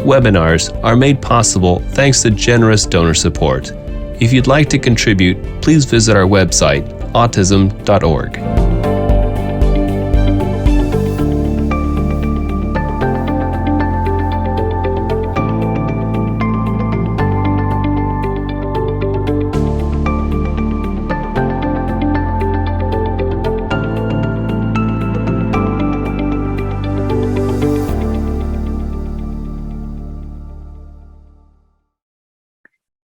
webinars are made possible thanks to generous donor support. If you'd like to contribute, please visit our website, autism.org.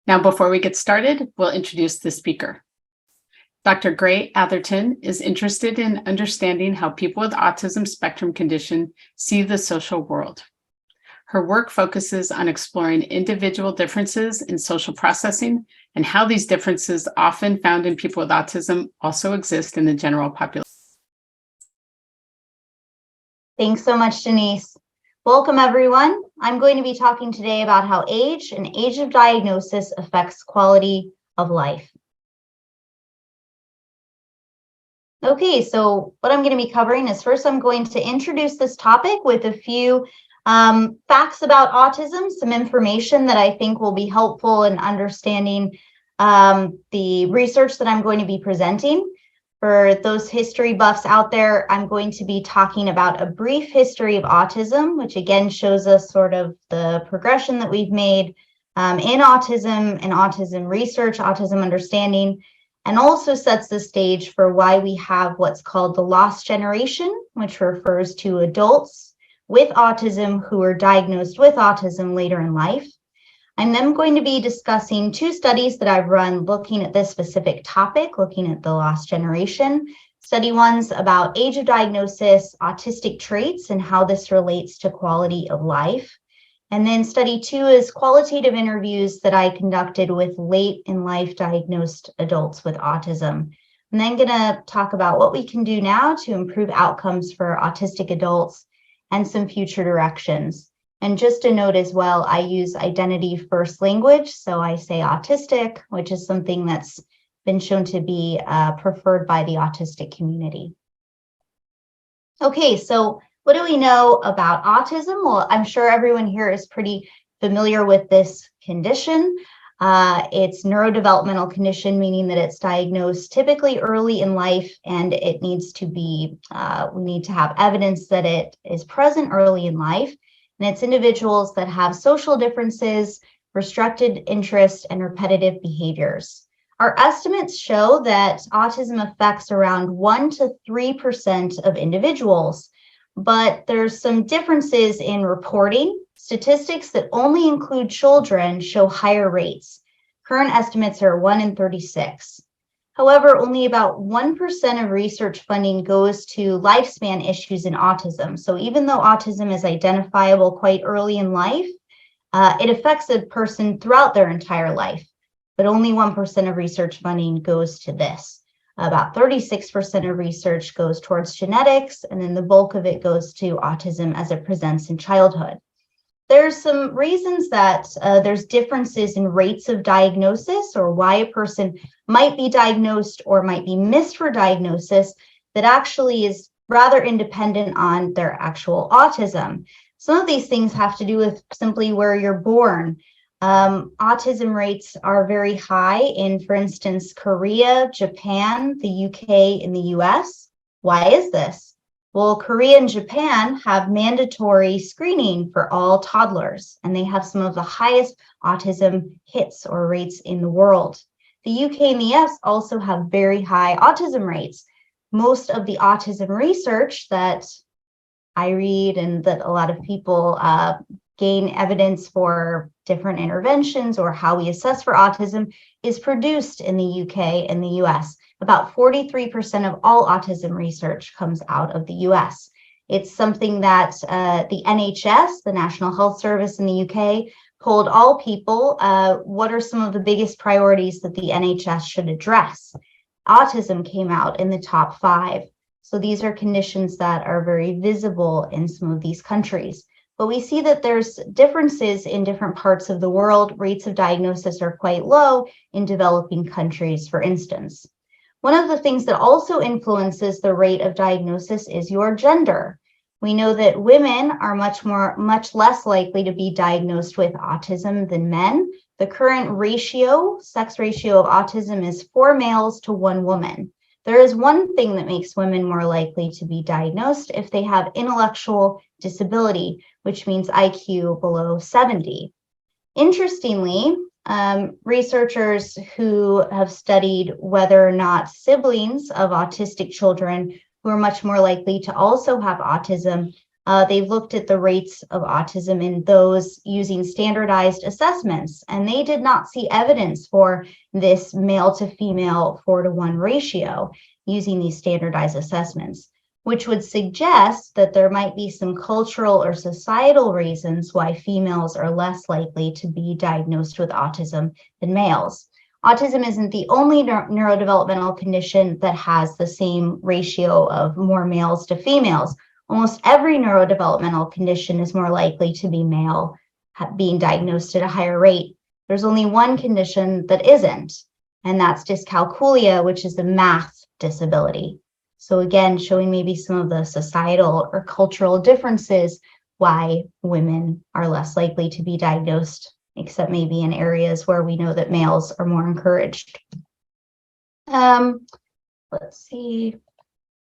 Now, before we get started, we'll introduce the speaker. Dr. Gray Atherton is interested in understanding how people with autism spectrum condition see the social world. Her work focuses on exploring individual differences in social processing and how these differences often found in people with autism also exist in the general population. Thanks so much, Denise. Welcome, everyone. I'm going to be talking today about how age and age of diagnosis affects quality of life. Okay, so what I'm going to be covering is first I'm going to introduce this topic with a few facts about autism, some information that I think will be helpful in understanding the research that I'm going to be presenting. For those history buffs out there, I'm going to be talking about a brief history of autism, which again shows us sort of the progression that we've made in autism and autism research, autism understanding, and also sets the stage for why we have what's called the lost generation, which refers to adults with autism who are diagnosed with autism later in life. I'm then going to be discussing two studies that I've run looking at this specific topic, looking at the lost generation. Study one's about age of diagnosis, autistic traits, and how this relates to quality of life. And then study two is qualitative interviews that I conducted with late in life diagnosed adults with autism. I'm then going to talk about what we can do now to improve outcomes for autistic adults and some future directions. And just a note as well, I use identity first language. So I say autistic, which is something that's been shown to be preferred by the autistic community. Okay, so what do we know about autism? Well, I'm sure everyone here is pretty familiar with this condition. It's neurodevelopmental condition, meaning that it's diagnosed typically early in life, and it needs to be, we need to have evidence that it is present early in life. And it's individuals that have social differences, restricted interest, and repetitive behaviors. Our estimates show that autism affects around 1 to 3% of individuals, but there's some differences in reporting. Statistics that only include children show higher rates. Current estimates are 1 in 36. However, only about 1% of research funding goes to lifespan issues in autism. So even though autism is identifiable quite early in life, it affects a person throughout their entire life, but only 1% of research funding goes to this. About 36% of research goes towards genetics, and then the bulk of it goes to autism as it presents in childhood. There's some reasons that there's differences in rates of diagnosis or why a person might be diagnosed or might be missed for diagnosis that actually is rather independent on their actual autism. Some of these things have to do with simply where you're born. Autism rates are very high in, for instance, Korea, Japan, the UK, and the US. Why is this? Well, Korea and Japan have mandatory screening for all toddlers, and they have some of the highest autism hits or rates in the world. The UK and the US also have very high autism rates. Most of the autism research that I read and that a lot of people gain evidence for different interventions or how we assess for autism is produced in the UK and the US. About 43% of all autism research comes out of the US. It's something that the NHS, the National Health Service in the UK, polled all people. What are some of the biggest priorities that the NHS should address? Autism came out in the top 5. So these are conditions that are very visible in some of these countries. But we see that there's differences in different parts of the world. Rates of diagnosis are quite low in developing countries, for instance. One of the things that also influences the rate of diagnosis is your gender. We know that women are much less likely to be diagnosed with autism than men. The current sex ratio of autism is 4 males to 1 woman. There is one thing that makes women more likely to be diagnosed if they have intellectual disability, which means IQ below 70. Interestingly, researchers who have studied whether or not siblings of autistic children who are much more likely to also have autism, they've looked at the rates of autism in those using standardized assessments, and they did not see evidence for this male to female 4-to-1 ratio using these standardized assessments, which would suggest that there might be some cultural or societal reasons why females are less likely to be diagnosed with autism than males. Autism isn't the only neurodevelopmental condition that has the same ratio of more males to females. Almost every neurodevelopmental condition is more likely to be male, being diagnosed at a higher rate. There's only one condition that isn't, and that's dyscalculia, which is a math disability. So again, showing maybe some of the societal or cultural differences why women are less likely to be diagnosed, except maybe in areas where we know that males are more encouraged. Let's see.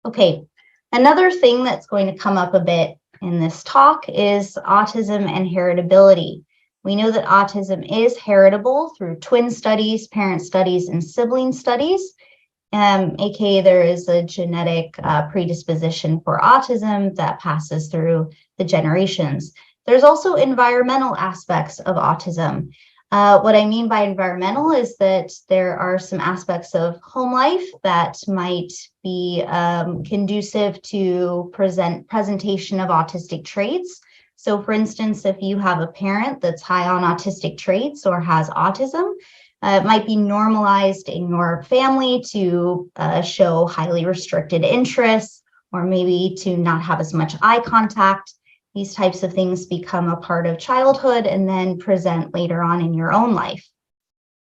Okay, another thing that's going to come up a bit in this talk is autism and heritability. We know that autism is heritable through twin studies, parent studies, and sibling studies. AKA there is a genetic predisposition for autism that passes through the generations. There's also environmental aspects of autism. What I mean by environmental is that there are some aspects of home life that might be conducive to presentation of autistic traits. So for instance, if you have a parent that's high on autistic traits or has autism, it might be normalized in your family to show highly restricted interests, or maybe to not have as much eye contact. These types of things become a part of childhood and then present later on in your own life.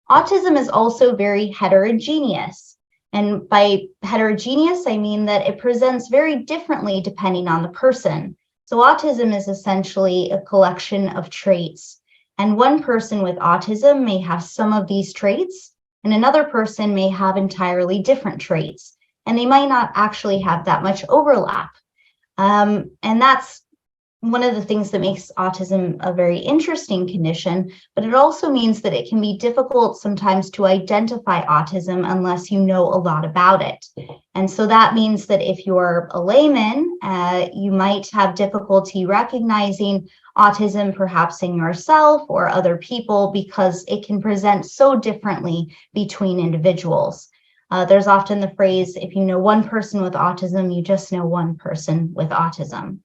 Autism is also very heterogeneous. And by heterogeneous, I mean that it presents very differently depending on the person. So autism is essentially a collection of traits. And one person with autism may have some of these traits, and another person may have entirely different traits, and they might not actually have that much overlap. And that's one of the things that makes autism a very interesting condition, but it also means that it can be difficult sometimes to identify autism unless you know a lot about it. And so that means that if you're a layman, you might have difficulty recognizing autism perhaps in yourself or other people because it can present so differently between individuals. There's often the phrase, if you know one person with autism, you just know one person with autism.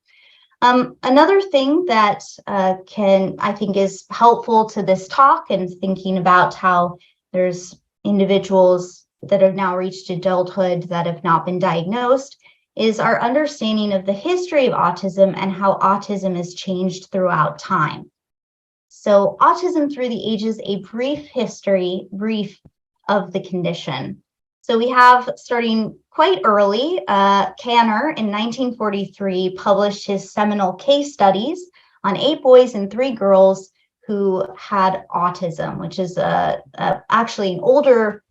Another thing that I think is helpful to this talk and thinking about how there's individuals that have now reached adulthood that have not been diagnosed is our understanding of the history of autism and how autism has changed throughout time. So autism through the ages, a brief of the condition. So we have, starting quite early, Kanner in 1943 published his seminal case studies on 8 boys and 3 girls who had autism, which is actually an older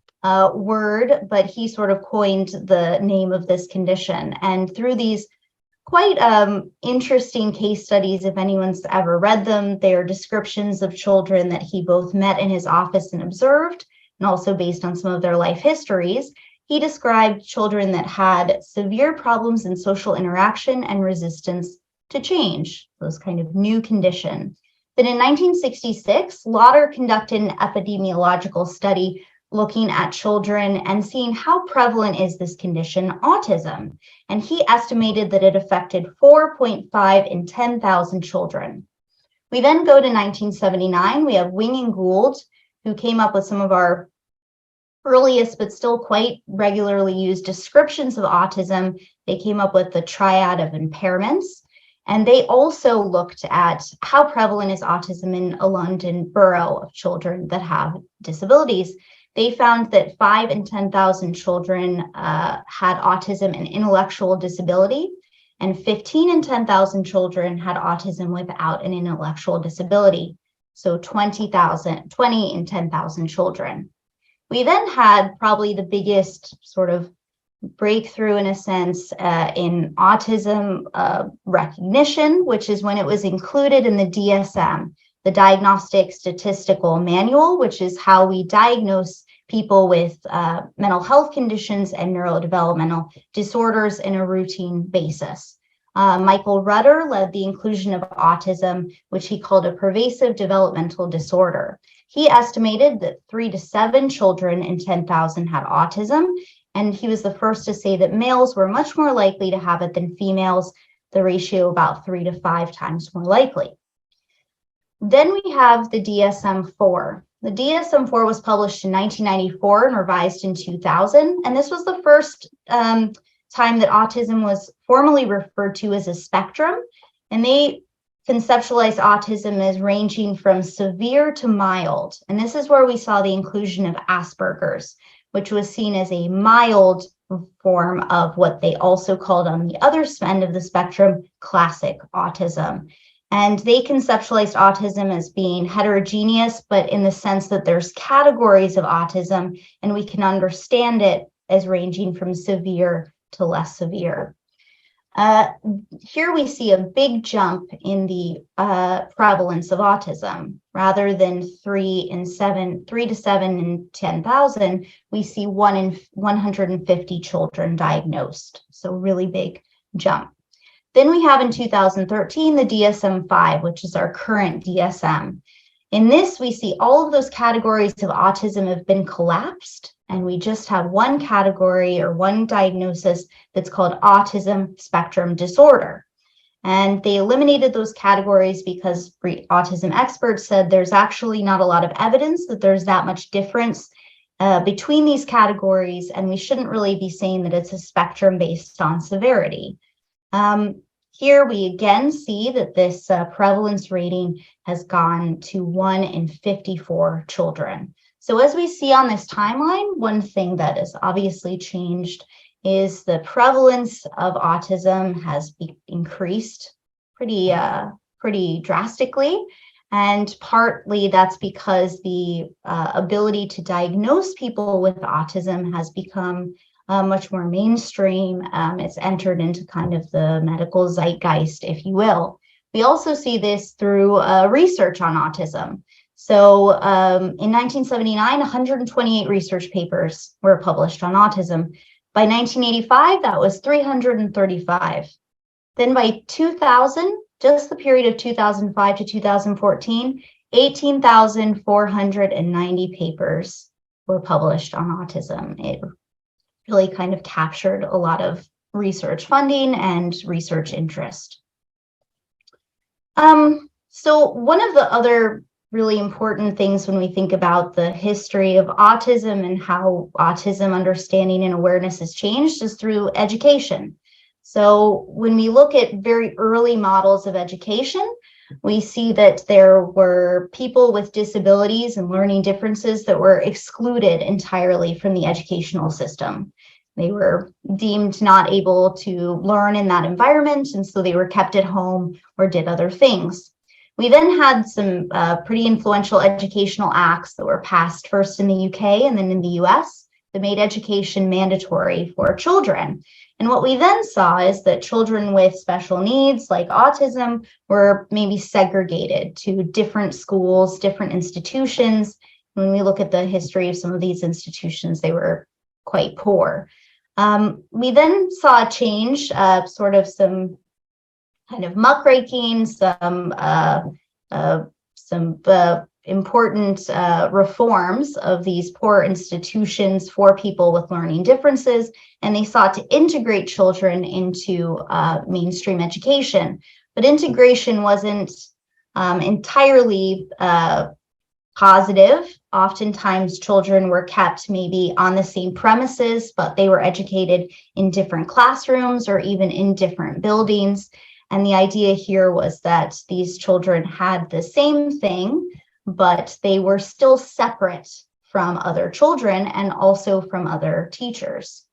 word, but he sort of coined the name of this condition. And through these quite interesting case studies, if anyone's ever read them, they are descriptions of children that he both met in his office and observed, and also based on some of their life histories. He described children that had severe problems in social interaction and resistance to change, those kind of new condition. Then in 1966, Lauder conducted an epidemiological study looking at children and seeing how prevalent is this condition, autism. And he estimated that it affected 4.5 in 10,000 children. We then go to 1979. We have Wing and Gould, who came up with some of our earliest but still quite regularly used descriptions of autism. They came up with the triad of impairments, and they also looked at how prevalent is autism in a London borough of children that have disabilities. They found that 5 in 10,000 children had autism and intellectual disability, and 15 in 10,000 children had autism without an intellectual disability. So 20 in 10,000 children. We then had probably the biggest sort of breakthrough, in a sense, in autism recognition, which is when it was included in the DSM, the Diagnostic Statistical Manual, which is how we diagnose people with mental health conditions and neurodevelopmental disorders in a routine basis. Michael Rudder led the inclusion of autism, which he called a pervasive developmental disorder. He estimated that 3 to 7 children in 10,000 had autism, and he was the first to say that males were much more likely to have it than females, the ratio about 3 to 5 times more likely. Then we have the DSM-4. The DSM-4 was published in 1994 and revised in 2000, and this was the first time that autism was formally referred to as a spectrum, and they conceptualized autism as ranging from severe to mild, and this is where we saw the inclusion of Asperger's, which was seen as a mild form of what they also called on the other end of the spectrum, classic autism. And they conceptualized autism as being heterogeneous, but in the sense that there's categories of autism, and we can understand it as ranging from severe to less severe. Here we see a big jump in the prevalence of autism. Rather than 3 to 7 in 10,000, we see 1 in 150 children diagnosed. So really big jump. Then we have in 2013 the DSM-5, which is our current DSM. In this, we see all of those categories of autism have been collapsed, and we just have one category or one diagnosis that's called autism spectrum disorder. And they eliminated those categories because autism experts said there's actually not a lot of evidence that there's that much difference between these categories, and we shouldn't really be saying that it's a spectrum based on severity. Here we again see that this prevalence rating has gone to 1 in 54 children. So as we see on this timeline, one thing that has obviously changed is the prevalence of autism has increased pretty drastically. And partly that's because the ability to diagnose people with autism has become much more mainstream. It's entered into kind of the medical zeitgeist, if you will. We also see this through research on autism. So in 1979, 128 research papers were published on autism. By 1985, that was 335. Then by 2000, just the period of 2005 to 2014, 18,490 papers were published on autism. It really kind of captured a lot of research funding and research interest. So one of the other really important things when we think about the history of autism and how autism understanding and awareness has changed is through education. So when we look at very early models of education, we see that there were people with disabilities and learning differences that were excluded entirely from the educational system. They were deemed not able to learn in that environment, and so they were kept at home or did other things. We then had some pretty influential educational acts that were passed first in the UK and then in the US that made education mandatory for children. And what we then saw is that children with special needs like autism were maybe segregated to different schools, different institutions. When we look at the history of some of these institutions, they were quite poor. We then saw a change, sort of some kind of muckraking, some important reforms of these poor institutions for people with learning differences, and they sought to integrate children into mainstream education. But integration wasn't entirely positive. Oftentimes, children were kept maybe on the same premises, but they were educated in different classrooms or even in different buildings. And the idea here was that these children had the same thing, but they were still separate from other children and also from other teachers.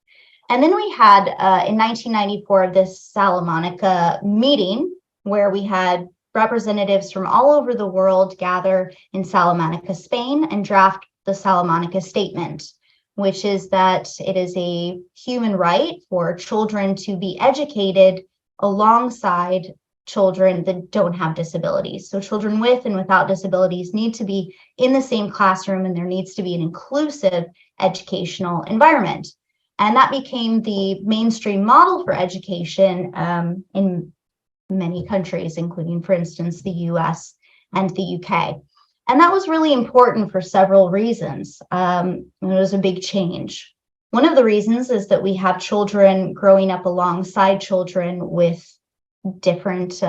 And then we had, in 1994, this Salamanca meeting where we had representatives from all over the world gather in Salamanca, Spain, and draft the Salamanca Statement, which is that it is a human right for children to be educated alongside children that don't have disabilities. So children with and without disabilities need to be in the same classroom, and there needs to be an inclusive educational environment. And that became the mainstream model for education in many countries, including, for instance, the US and the UK. And that was really important for several reasons. It was a big change. One of the reasons is that we have children growing up alongside children with different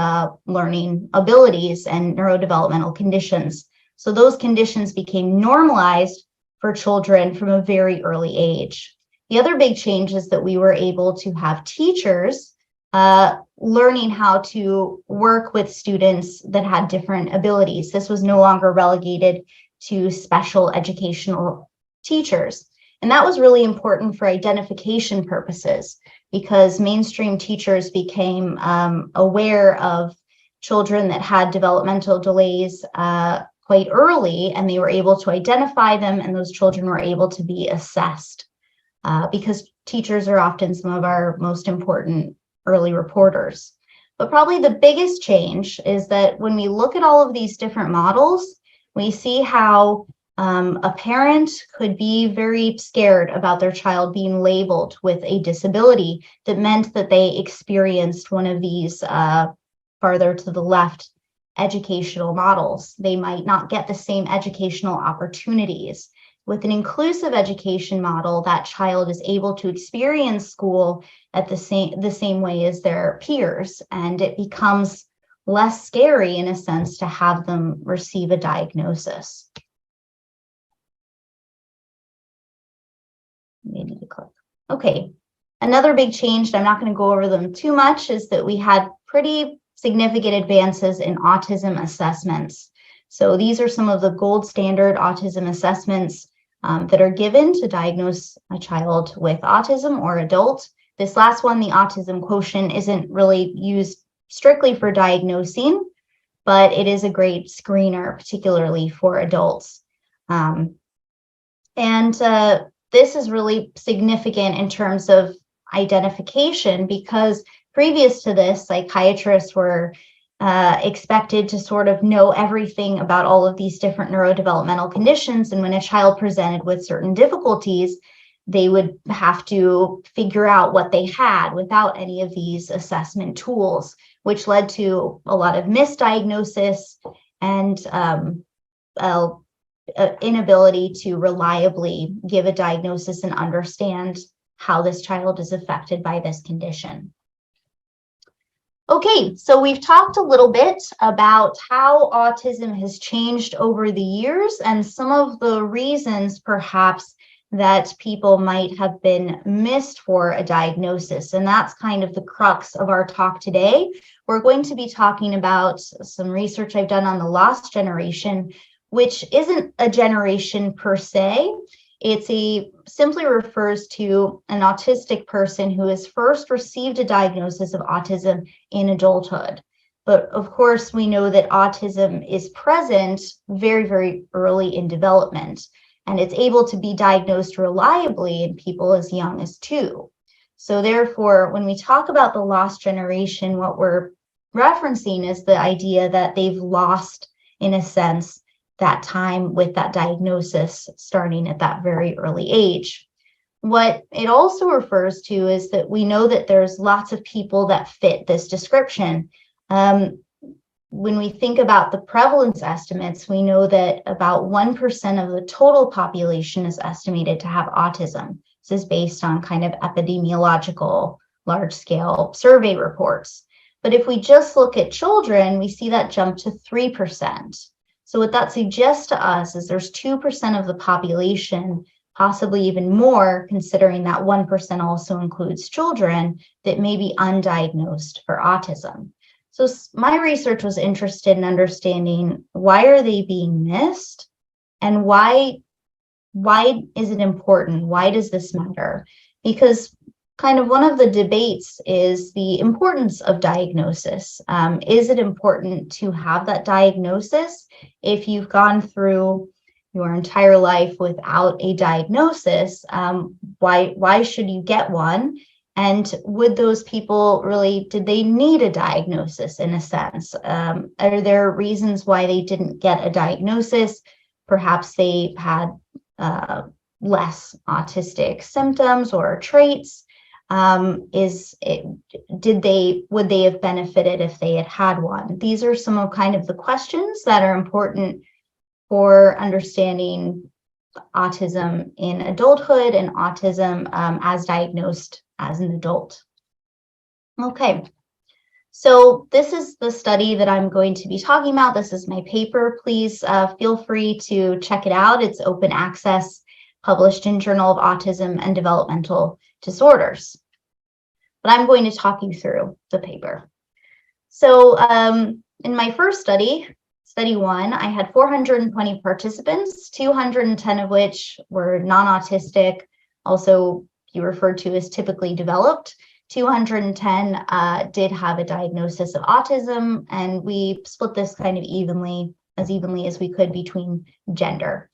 learning abilities and neurodevelopmental conditions. So those conditions became normalized for children from a very early age. The other big change is that we were able to have teachers learning how to work with students that had different abilities. This was no longer relegated to special educational teachers. And that was really important for identification purposes, because mainstream teachers became aware of children that had developmental delays quite early, and they were able to identify them, and those children were able to be assessed because teachers are often some of our most important early reporters. But probably the biggest change is that when we look at all of these different models, we see how a parent could be very scared about their child being labeled with a disability that meant that they experienced one of these farther to the left educational models. They might not get the same educational opportunities. With an inclusive education model, that child is able to experience school at the same way as their peers, and it becomes less scary in a sense to have them receive a diagnosis. Maybe you click. Okay, another big change, and I'm not going to go over them too much, is that we had pretty significant advances in autism assessments. So these are some of the gold standard autism assessments that are given to diagnose a child with autism or adult. This last one, the autism quotient, isn't really used strictly for diagnosing, but it is a great screener, particularly for adults. This is really significant in terms of identification, because previous to this, psychiatrists were expected to sort of know everything about all of these different neurodevelopmental conditions. And when a child presented with certain difficulties, they would have to figure out what they had without any of these assessment tools, which led to a lot of misdiagnosis and inability to reliably give a diagnosis and understand how this child is affected by this condition. Okay, so we've talked a little bit about how autism has changed over the years and some of the reasons perhaps that people might have been missed for a diagnosis. And that's kind of the crux of our talk today. We're going to be talking about some research I've done on the lost generation, which isn't a generation per se. It simply refers to an autistic person who has first received a diagnosis of autism in adulthood. But of course, we know that autism is present very, very early in development, and it's able to be diagnosed reliably in people as young as 2. So therefore, when we talk about the lost generation, what we're referencing is the idea that they've lost, in a sense, that time with that diagnosis starting at that very early age. What it also refers to is that we know that there's lots of people that fit this description. When we think about the prevalence estimates, we know that about 1% of the total population is estimated to have autism. This is based on kind of epidemiological large-scale survey reports. But if we just look at children, we see that jump to 3%. So what that suggests to us is there's 2% of the population, possibly even more, considering that 1% also includes children, that may be undiagnosed for autism. So my research was interested in understanding, why are they being missed, and why is it important? Why does this matter? Because kind of one of the debates is the importance of diagnosis. Is it important to have that diagnosis? If you've gone through your entire life without a diagnosis, why should you get one? And would those people really, did they need a diagnosis in a sense? Are there reasons why they didn't get a diagnosis? Perhaps they had less autistic symptoms or traits. Would they have benefited if they had one? These are some of kind of the questions that are important for understanding autism in adulthood and autism as diagnosed as an adult. Okay, so this is the study that I'm going to be talking about. This is my paper. Please feel free to check it out. It's open access, published in Journal of Autism and Developmental Disorders. But I'm going to talk you through the paper. So in my first study, study 1, I had 420 participants, 210 of which were non-autistic, also you referred to as typically developed. 210 did have a diagnosis of autism, and we split this kind of evenly as we could between gender.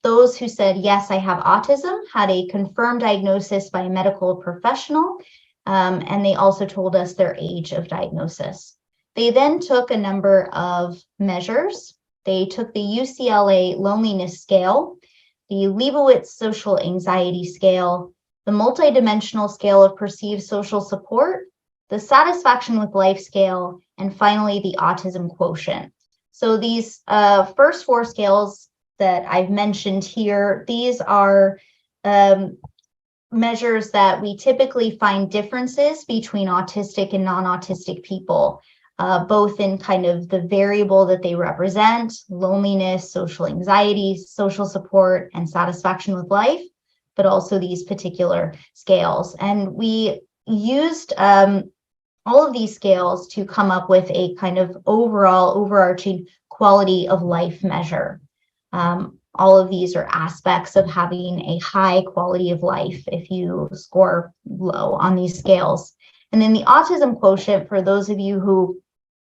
Those who said, yes, I have autism, had a confirmed diagnosis by a medical professional, and they also told us their age of diagnosis. They then took a number of measures. They took the UCLA Loneliness Scale, the Leibowitz Social Anxiety Scale, the Multidimensional Scale of Perceived Social Support, the Satisfaction with Life Scale, and finally the Autism Quotient. So these first 4 scales that I've mentioned here, these are measures that we typically find differences between autistic and non-autistic people, both in kind of the variable that they represent, loneliness, social anxiety, social support, and satisfaction with life, but also these particular scales. And we used all of these scales to come up with a kind of overall overarching quality of life measure. All of these are aspects of having a high quality of life if you score low on these scales. And then the autism quotient, for those of you who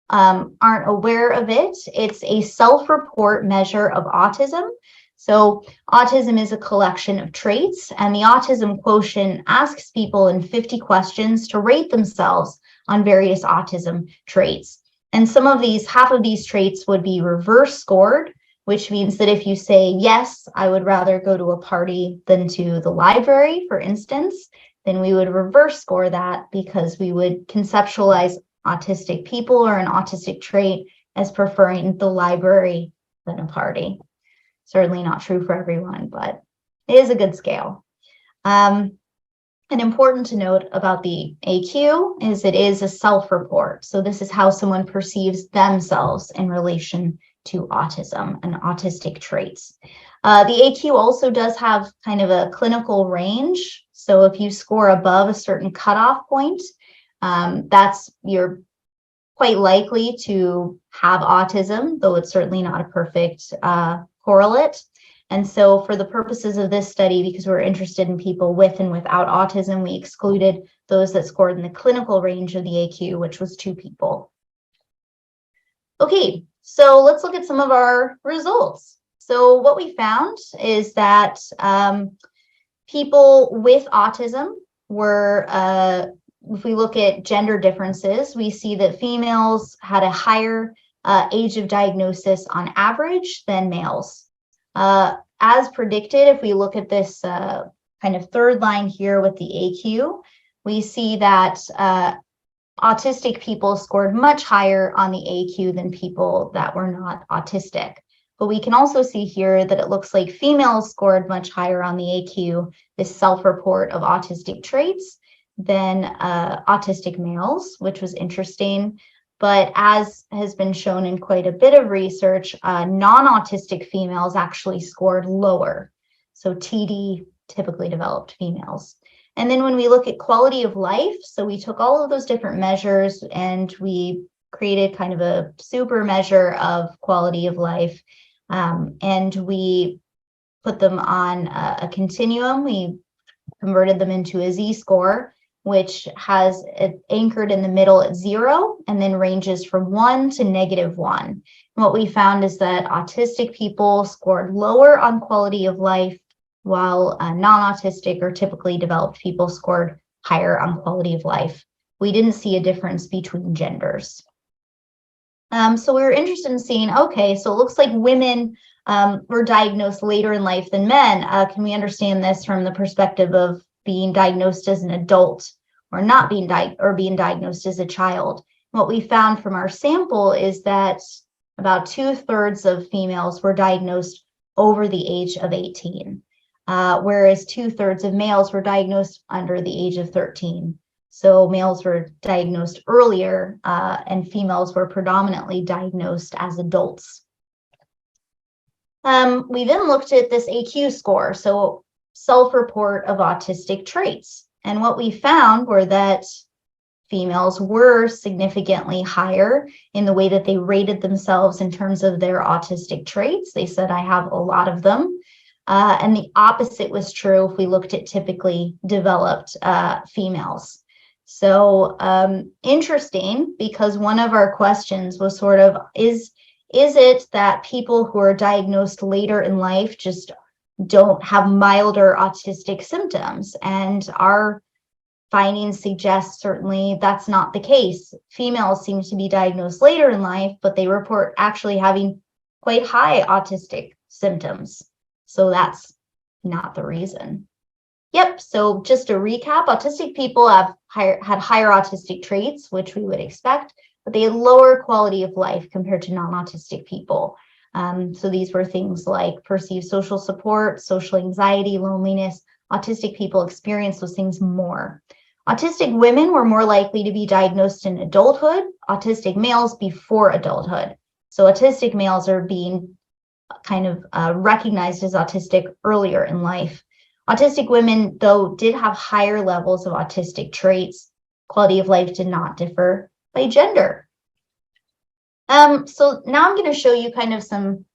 aren't aware of it, it's a self-report measure of autism. So autism is a collection of traits, and the autism quotient asks people in 50 questions to rate themselves on various autism traits. And some of these, half of these traits would be reverse scored, which means that if you say, yes, I would rather go to a party than to the library, for instance, then we would reverse score that because we would conceptualize autistic people or an autistic trait as preferring the library than a party. Certainly not true for everyone, but it is a good scale. And important to note about the AQ is it is a self-report. So this is how someone perceives themselves in relation to autism and autistic traits. The AQ also does have kind of a clinical range. So if you score above a certain cutoff point, you're quite likely to have autism, though it's certainly not a perfect correlate. And so for the purposes of this study, because we're interested in people with and without autism, we excluded those that scored in the clinical range of the AQ, which was 2 people. Okay, so let's look at some of our results. So what we found is that people with autism were, if we look at gender differences, we see that females had a higher age of diagnosis on average than males. As predicted, if we look at this kind of third line here with the AQ, we see that autistic people scored much higher on the AQ than people that were not autistic. But we can also see here that it looks like females scored much higher on the AQ, this self-report of autistic traits, than autistic males, which was interesting. But as has been shown in quite a bit of research, non-autistic females actually scored lower. So TD, typically developed females. And then when we look at quality of life, so we took all of those different measures and we created kind of a super measure of quality of life. And we put them on a continuum. We converted them into a Z-score, which has it anchored in the middle at 0 and then ranges from 1 to -1. And what we found is that autistic people scored lower on quality of life, while non-autistic or typically developed people scored higher on quality of life. We didn't see a difference between genders. So we were interested in seeing, okay, so it looks like women were diagnosed later in life than men. Can we understand this from the perspective of being diagnosed as an adult or not being diagnosed as a child? What we found from our sample is that about 2/3 of females were diagnosed over the age of 18, whereas 2/3 of males were diagnosed under the age of 13. So males were diagnosed earlier, and females were predominantly diagnosed as adults. We then looked at this AQ score, so self-report of autistic traits. And what we found were that females were significantly higher in the way that they rated themselves in terms of their autistic traits. They said, I have a lot of them. And the opposite was true if we looked at typically developed females. So interesting, because one of our questions was sort of, is it that people who are diagnosed later in life just don't have milder autistic symptoms? And our findings suggest certainly that's not the case. Females seem to be diagnosed later in life, but they report actually having quite high autistic symptoms. So that's not the reason. Yep, so just to recap, autistic people had higher autistic traits, which we would expect, but they had lower quality of life compared to non-autistic people. So these were things like perceived social support, social anxiety, loneliness. Autistic people experience those things more. Autistic women were more likely to be diagnosed in adulthood, autistic males before adulthood. So autistic males are being kind of recognized as autistic earlier in life. Autistic women, though, did have higher levels of autistic traits. Quality of life did not differ by gender. So now I'm going to show you kind of some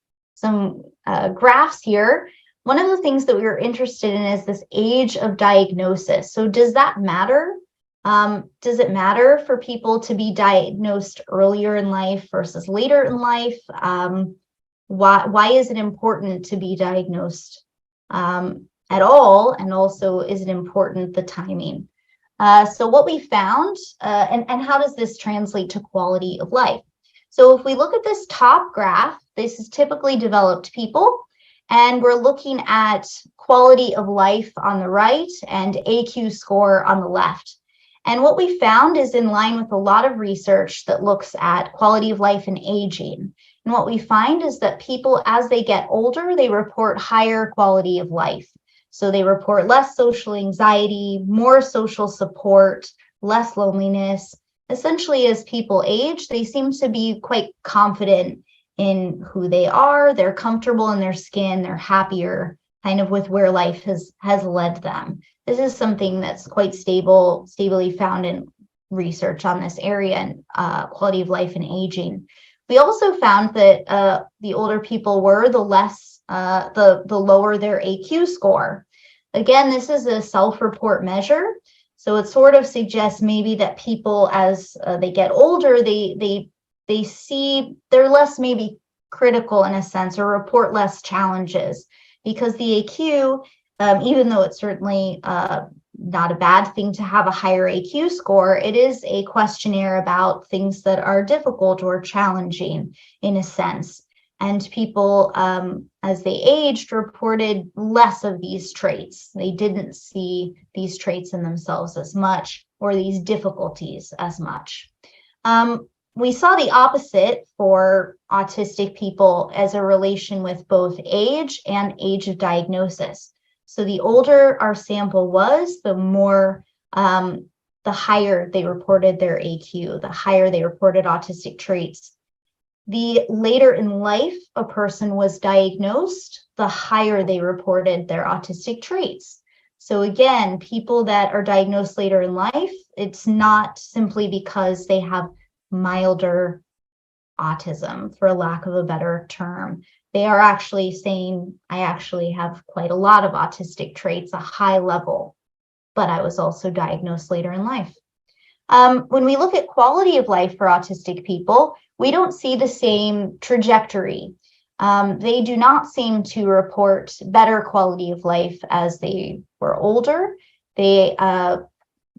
graphs here. One of the things that we were interested in is this age of diagnosis. So does that matter? Does it matter for people to be diagnosed earlier in life versus later in life? Why is it important to be diagnosed at all? And also, is it important the timing? So what we found, and how does this translate to quality of life? So if we look at this top graph, this is typically developed people, and we're looking at quality of life on the right and AQ score on the left. And what we found is in line with a lot of research that looks at quality of life and aging. And what we find is that people, as they get older, they report higher quality of life. So they report less social anxiety, more social support, less loneliness. Essentially, as people age, they seem to be quite confident in who they are. They're comfortable in their skin. They're happier kind of with where life has led them. This is something that's quite stably found in research on this area and quality of life and aging. We also found that the older people were, the less, the lower their AQ score. Again, this is a self-report measure. So it sort of suggests maybe that people, as they get older, they see they're less maybe critical in a sense, or report less challenges, because the AQ, even though it's certainly not a bad thing to have a higher AQ score, it is a questionnaire about things that are difficult or challenging in a sense. And people, as they aged, reported less of these traits. They didn't see these traits in themselves as much, or these difficulties as much. We saw the opposite for autistic people as a relation with both age and age of diagnosis. So the older our sample was, the more, the higher they reported their AQ, the higher they reported autistic traits. The later in life a person was diagnosed, the higher they reported their autistic traits. So again, people that are diagnosed later in life, it's not simply because they have milder autism, for lack of a better term. They are actually saying, I actually have quite a lot of autistic traits, a high level but I was also diagnosed later in life. When we look at quality of life for autistic people, we don't see the same trajectory. They do not seem to report better quality of life as they were older. They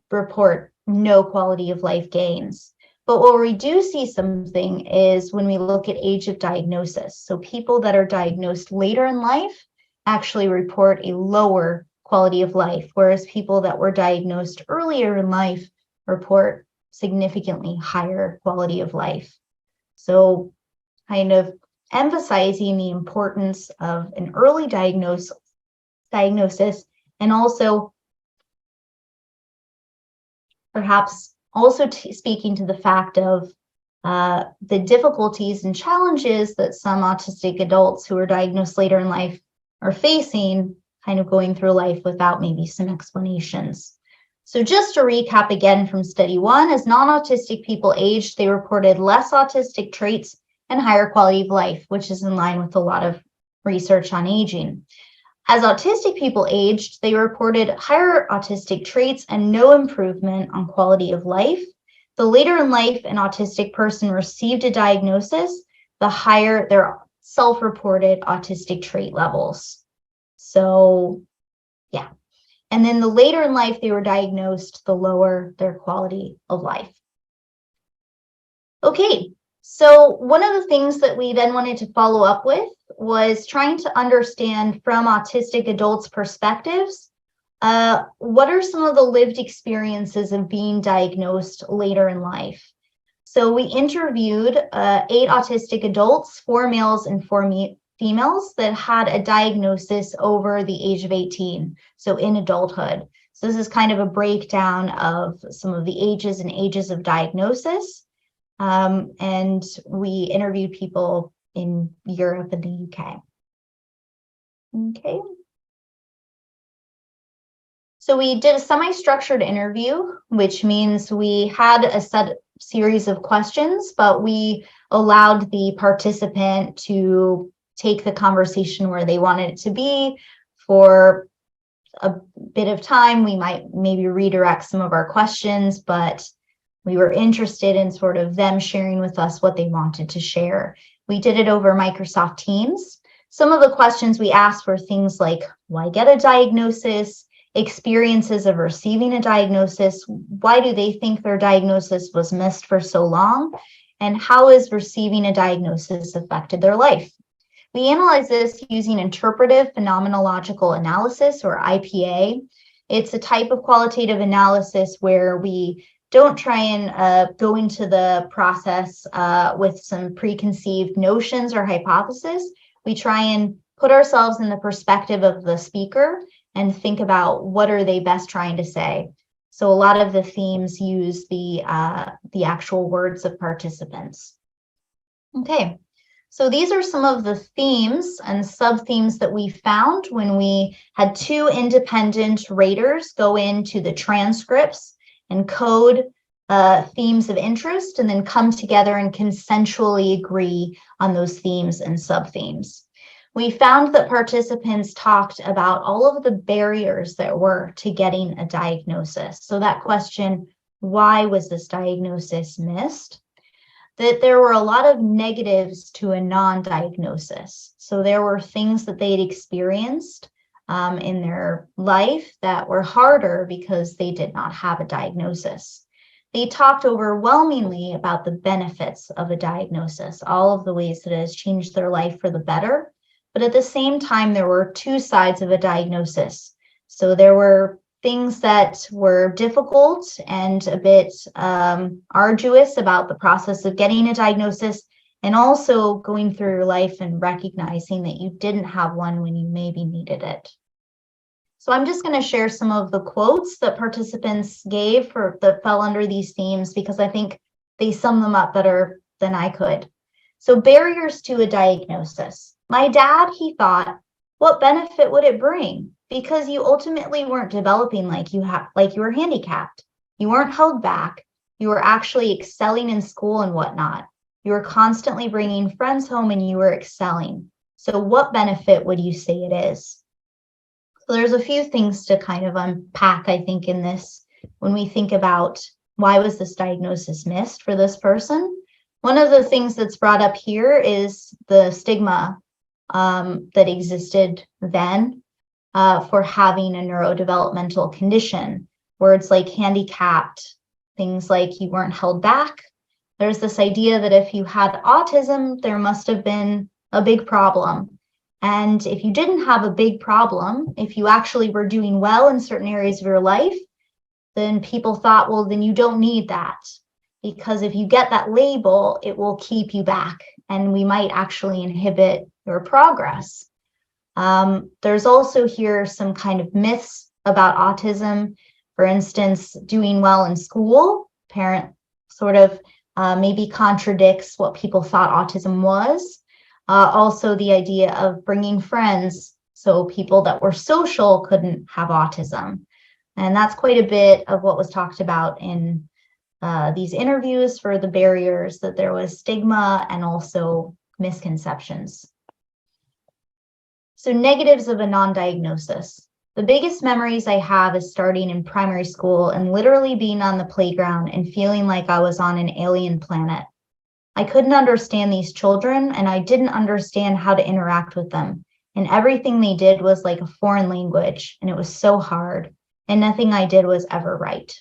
report no quality of life gains. But where we do see something is when we look at age of diagnosis. So people that are diagnosed later in life actually report a lower quality of life, whereas people that were diagnosed earlier in life report significantly higher quality of life. So kind of emphasizing the importance of an early diagnosis and also perhaps also speaking to the fact of the difficulties and challenges that some autistic adults who are diagnosed later in life are facing, kind of going through life without maybe some explanations. So just to recap again from study 1, as non-autistic people aged, they reported less autistic traits and higher quality of life, which is in line with a lot of research on aging. As autistic people aged, they reported higher autistic traits and no improvement on quality of life. The later in life an autistic person received a diagnosis, the higher their self-reported autistic trait levels. So, yeah. And then the later in life they were diagnosed, the lower their quality of life. Okay, so one of the things that we then wanted to follow up with was trying to understand from autistic adults' perspectives, what are some of the lived experiences of being diagnosed later in life? So we interviewed 8 autistic adults, 4 males and 4 females that had a diagnosis over the age of 18, so in adulthood. So this is kind of a breakdown of some of the ages and ages of diagnosis. And we interviewed people in Europe and the UK. Okay. So we did a semi-structured interview, which means we had a series of questions, but we allowed the participant to take the conversation where they wanted it to be. For a bit of time, we might maybe redirect some of our questions, but we were interested in sort of them sharing with us what they wanted to share. We did it over Microsoft Teams. Some of the questions we asked were things like, why get a diagnosis? Experiences of receiving a diagnosis. Why do they think their diagnosis was missed for so long? And how has receiving a diagnosis affected their life? We analyze this using interpretive phenomenological analysis, or IPA. It's a type of qualitative analysis where we don't try and go into the process with some preconceived notions or hypotheses. We try and put ourselves in the perspective of the speaker and think about what are they best trying to say. So a lot of the themes use the actual words of participants. Okay, so these are some of the themes and sub-themes that we found when we had 2 independent raters go into the transcripts and code themes of interest and then come together and consensually agree on those themes and sub-themes. We found that participants talked about all of the barriers there were to getting a diagnosis. So that question, why was this diagnosis missed? That there were a lot of negatives to a non-diagnosis. So there were things that they'd experienced in their life that were harder because they did not have a diagnosis. They talked overwhelmingly about the benefits of a diagnosis, all of the ways that it has changed their life for the better. But at the same time, there were 2 sides of a diagnosis. So there were things that were difficult and a bit arduous about the process of getting a diagnosis, and also going through your life and recognizing that you didn't have one when you maybe needed it. So I'm just going to share some of the quotes that participants gave that fell under these themes, because I think they sum them up better than I could. So barriers to a diagnosis. My dad, he thought, what benefit would it bring? Because you ultimately weren't developing like you were handicapped. You weren't held back. You were actually excelling in school and whatnot. You were constantly bringing friends home and you were excelling. So what benefit would you say it is? So there's a few things to kind of unpack, I think, in this when we think about why was this diagnosis missed for this person. One of the things that's brought up here is the stigma that existed then for having a neurodevelopmental condition. Words like handicapped, things like you weren't held back. There's this idea that if you had autism, there must have been a big problem. And if you didn't have a big problem, if you actually were doing well in certain areas of your life, then people thought, well, then you don't need that. Because if you get that label, it will keep you back and we might actually inhibit your progress. There's also here some kind of myths about autism. For instance, doing well in school, parent sort of maybe contradicts what people thought autism was. Also, the idea of bringing friends, so people that were social couldn't have autism. And that's quite a bit of what was talked about in these interviews for the barriers, that there was stigma and also misconceptions. So negatives of a non-diagnosis. The biggest memories I have is starting in primary school and literally being on the playground and feeling like I was on an alien planet. I couldn't understand these children and I didn't understand how to interact with them. And everything they did was like a foreign language and it was so hard and nothing I did was ever right.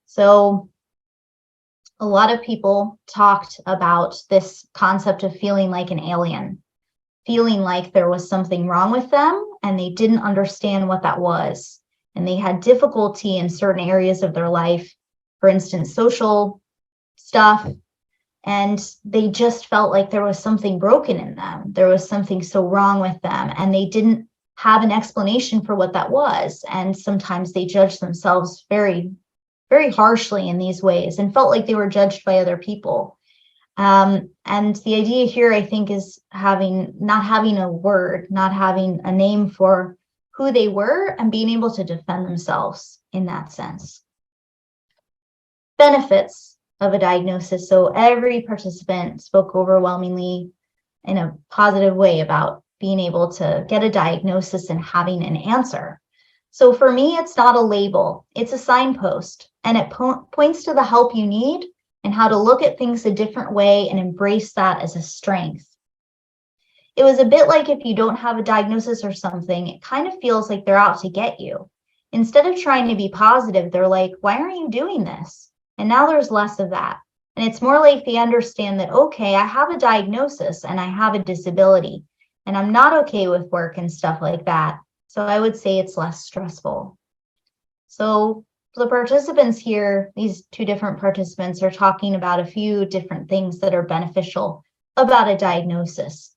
So a lot of people talked about this concept of feeling like an alien, feeling like there was something wrong with them and they didn't understand what that was. And they had difficulty in certain areas of their life, for instance, social stuff. And they just felt like there was something broken in them. There was something so wrong with them. And they didn't have an explanation for what that was. And sometimes they judged themselves very, very harshly in these ways and felt like they were judged by other people. And the idea here, I think, is not having a word, not having a name for who they were and being able to defend themselves in that sense. Benefits of a diagnosis. So every participant spoke overwhelmingly in a positive way about being able to get a diagnosis and having an answer. So for me, it's not a label, it's a signpost, and it points to the help you need and how to look at things a different way and embrace that as a strength. It was a bit like if you don't have a diagnosis or something, it kind of feels like they're out to get you. Instead of trying to be positive, they're like, why aren't you doing this? And now there's less of that. And it's more like they understand that, okay, I have a diagnosis and I have a disability and I'm not okay with work and stuff like that. So I would say it's less stressful. So the participants here, these two different participants, are talking about a few different things that are beneficial about a diagnosis.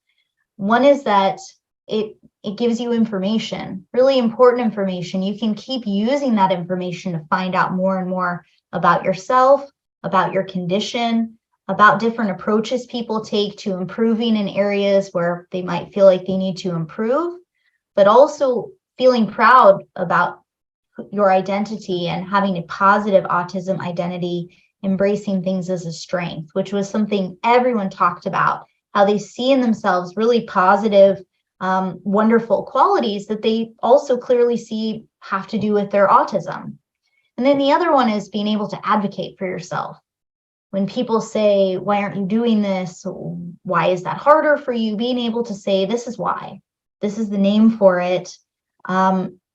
One is that it gives you information, really important information. You can keep using that information to find out more and more about yourself, about your condition, about different approaches people take to improving in areas where they might feel like they need to improve, but also feeling proud about your identity and having a positive autism identity, embracing things as a strength, which was something everyone talked about, how they see in themselves really positive, wonderful qualities that they also clearly see have to do with their autism. And then the other one is being able to advocate for yourself. When people say, why aren't you doing this? Why is that harder for you? Being able to say, this is why. This is the name for it.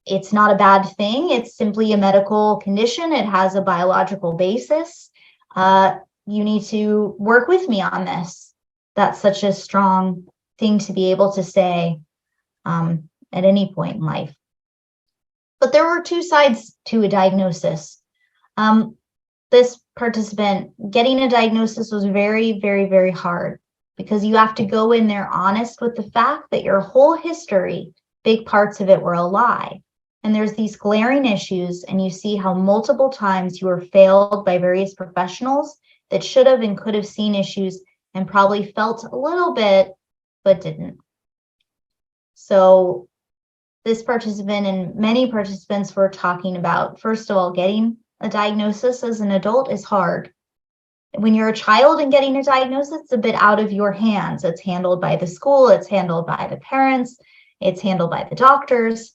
It's not a bad thing. It's simply a medical condition. It has a biological basis. You need to work with me on this. That's such a strong thing to be able to say at any point in life. But there were two sides to a diagnosis. This participant getting a diagnosis was very, very, very hard because you have to go in there honest with the fact that your whole history, big parts of it were a lie. And there's these glaring issues, and you see how multiple times you were failed by various professionals that should have and could have seen issues and probably felt a little bit, but didn't. So this participant and many participants were talking about, first of all, getting a diagnosis as an adult is hard. When you're a child and getting a diagnosis, it's a bit out of your hands. It's handled by the school, it's handled by the parents, it's handled by the doctors.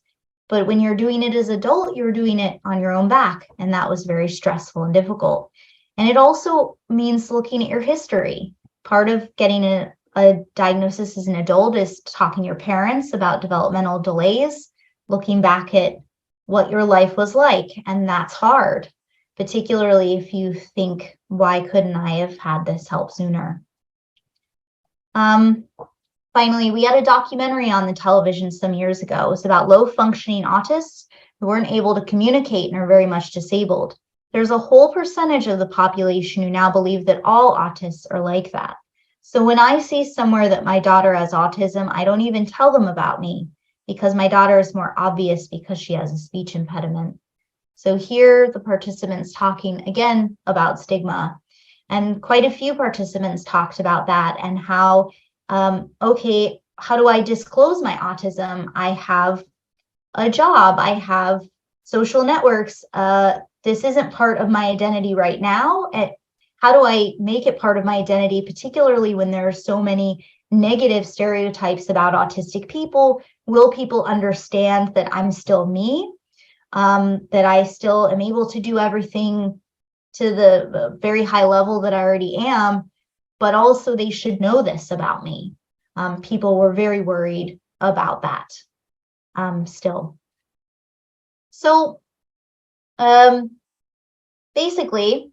But when you're doing it as an adult, you're doing it on your own back. And that was very stressful and difficult. And it also means looking at your history. Part of getting a diagnosis as an adult is talking to your parents about developmental delays, looking back at what your life was like. And that's hard, particularly if you think, why couldn't I have had this help sooner? Finally, we had a documentary on the television some years ago. It was about low-functioning autists who weren't able to communicate and are very much disabled. There's a whole percentage of the population who now believe that all autists are like that. So when I see somewhere that my daughter has autism, I don't even tell them about me because my daughter is more obvious because she has a speech impediment. So here the participants talking again about stigma, and quite a few participants talked about that and how okay, how do I disclose my autism? I have a job, I have social networks. This isn't part of my identity right now. How do I make it part of my identity, particularly when there are so many negative stereotypes about autistic people? Will people understand that I'm still me, that I still am able to do everything to the very high level that I already am? But also they should know this about me. People were very worried about that still. So basically,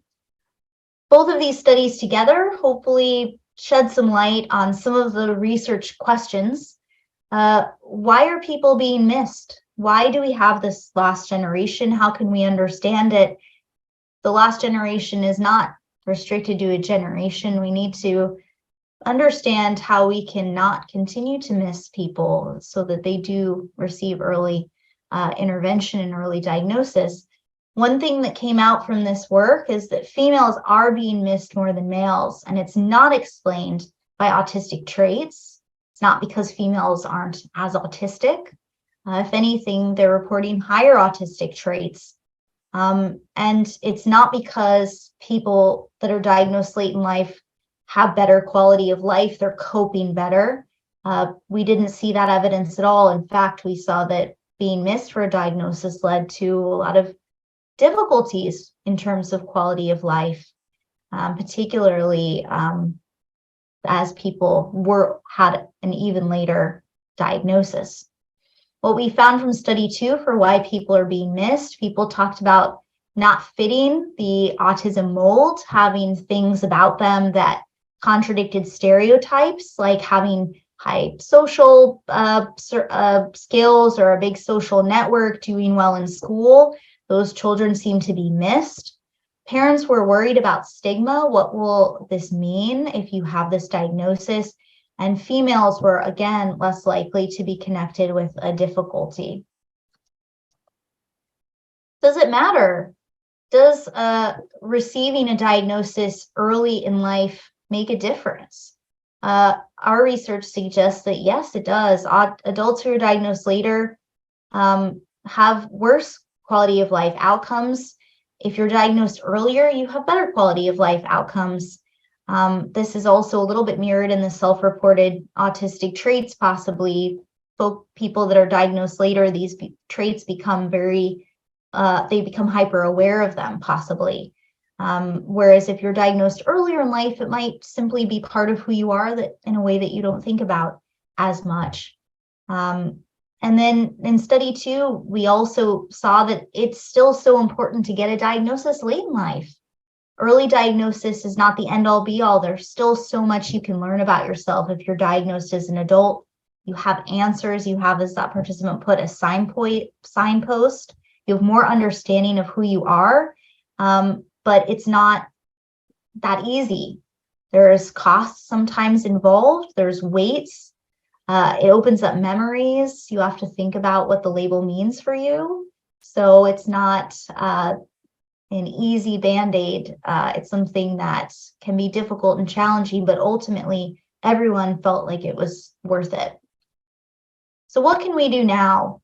both of these studies together hopefully shed some light on some of the research questions. Why are people being missed? Why do we have this lost generation? How can we understand it? The lost generation is not restricted to a generation. We need to understand how we can not continue to miss people so that they do receive early intervention and early diagnosis. One thing that came out from this work is that females are being missed more than males, and it's not explained by autistic traits. It's not because females aren't as autistic. If anything, they're reporting higher autistic traits. And it's not because people that are diagnosed late in life have better quality of life, they're coping better. We didn't see that evidence at all. In fact, we saw that being missed for a diagnosis led to a lot of difficulties in terms of quality of life, particularly as people had an even later diagnosis. What we found from study 2 for why people are being missed, people talked about not fitting the autism mold, having things about them that contradicted stereotypes, like having high social skills or a big social network, doing well in school. Those children seem to be missed. Parents were worried about stigma. What will this mean if you have this diagnosis? And females were, again, less likely to be connected with a difficulty. Does it matter? Does receiving a diagnosis early in life make a difference? Our research suggests that yes, it does. Adults who are diagnosed later have worse quality of life outcomes. If you're diagnosed earlier, you have better quality of life outcomes. This is also a little bit mirrored in the self-reported autistic traits, possibly. People that are diagnosed later, these traits become they become hyper aware of them, possibly. Whereas if you're diagnosed earlier in life, it might simply be part of who you are that in a way that you don't think about as much. And then in study 2, we also saw that it's still so important to get a diagnosis late in life. Early diagnosis is not the end all be all. There's still so much you can learn about yourself. If you're diagnosed as an adult, you have answers. You have, as that participant put, a signpost. You have more understanding of who you are, but it's not that easy. There's costs sometimes involved. There's weights. It opens up memories. You have to think about what the label means for you. So it's not an easy Band-Aid. It's something that can be difficult and challenging, but ultimately everyone felt like it was worth it. So what can we do now?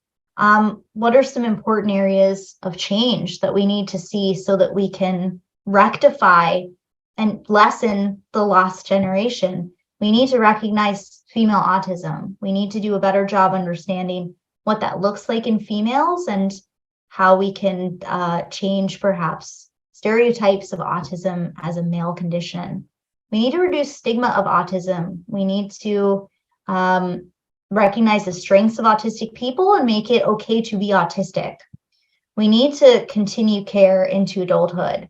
What are some important areas of change that we need to see so that we can rectify and lessen the lost generation? We need to recognize female autism. We need to do a better job understanding what that looks like in females and how we can change perhaps stereotypes of autism as a male condition. We need to reduce stigma of autism. We need to recognize the strengths of autistic people and make it okay to be autistic. We need to continue care into adulthood.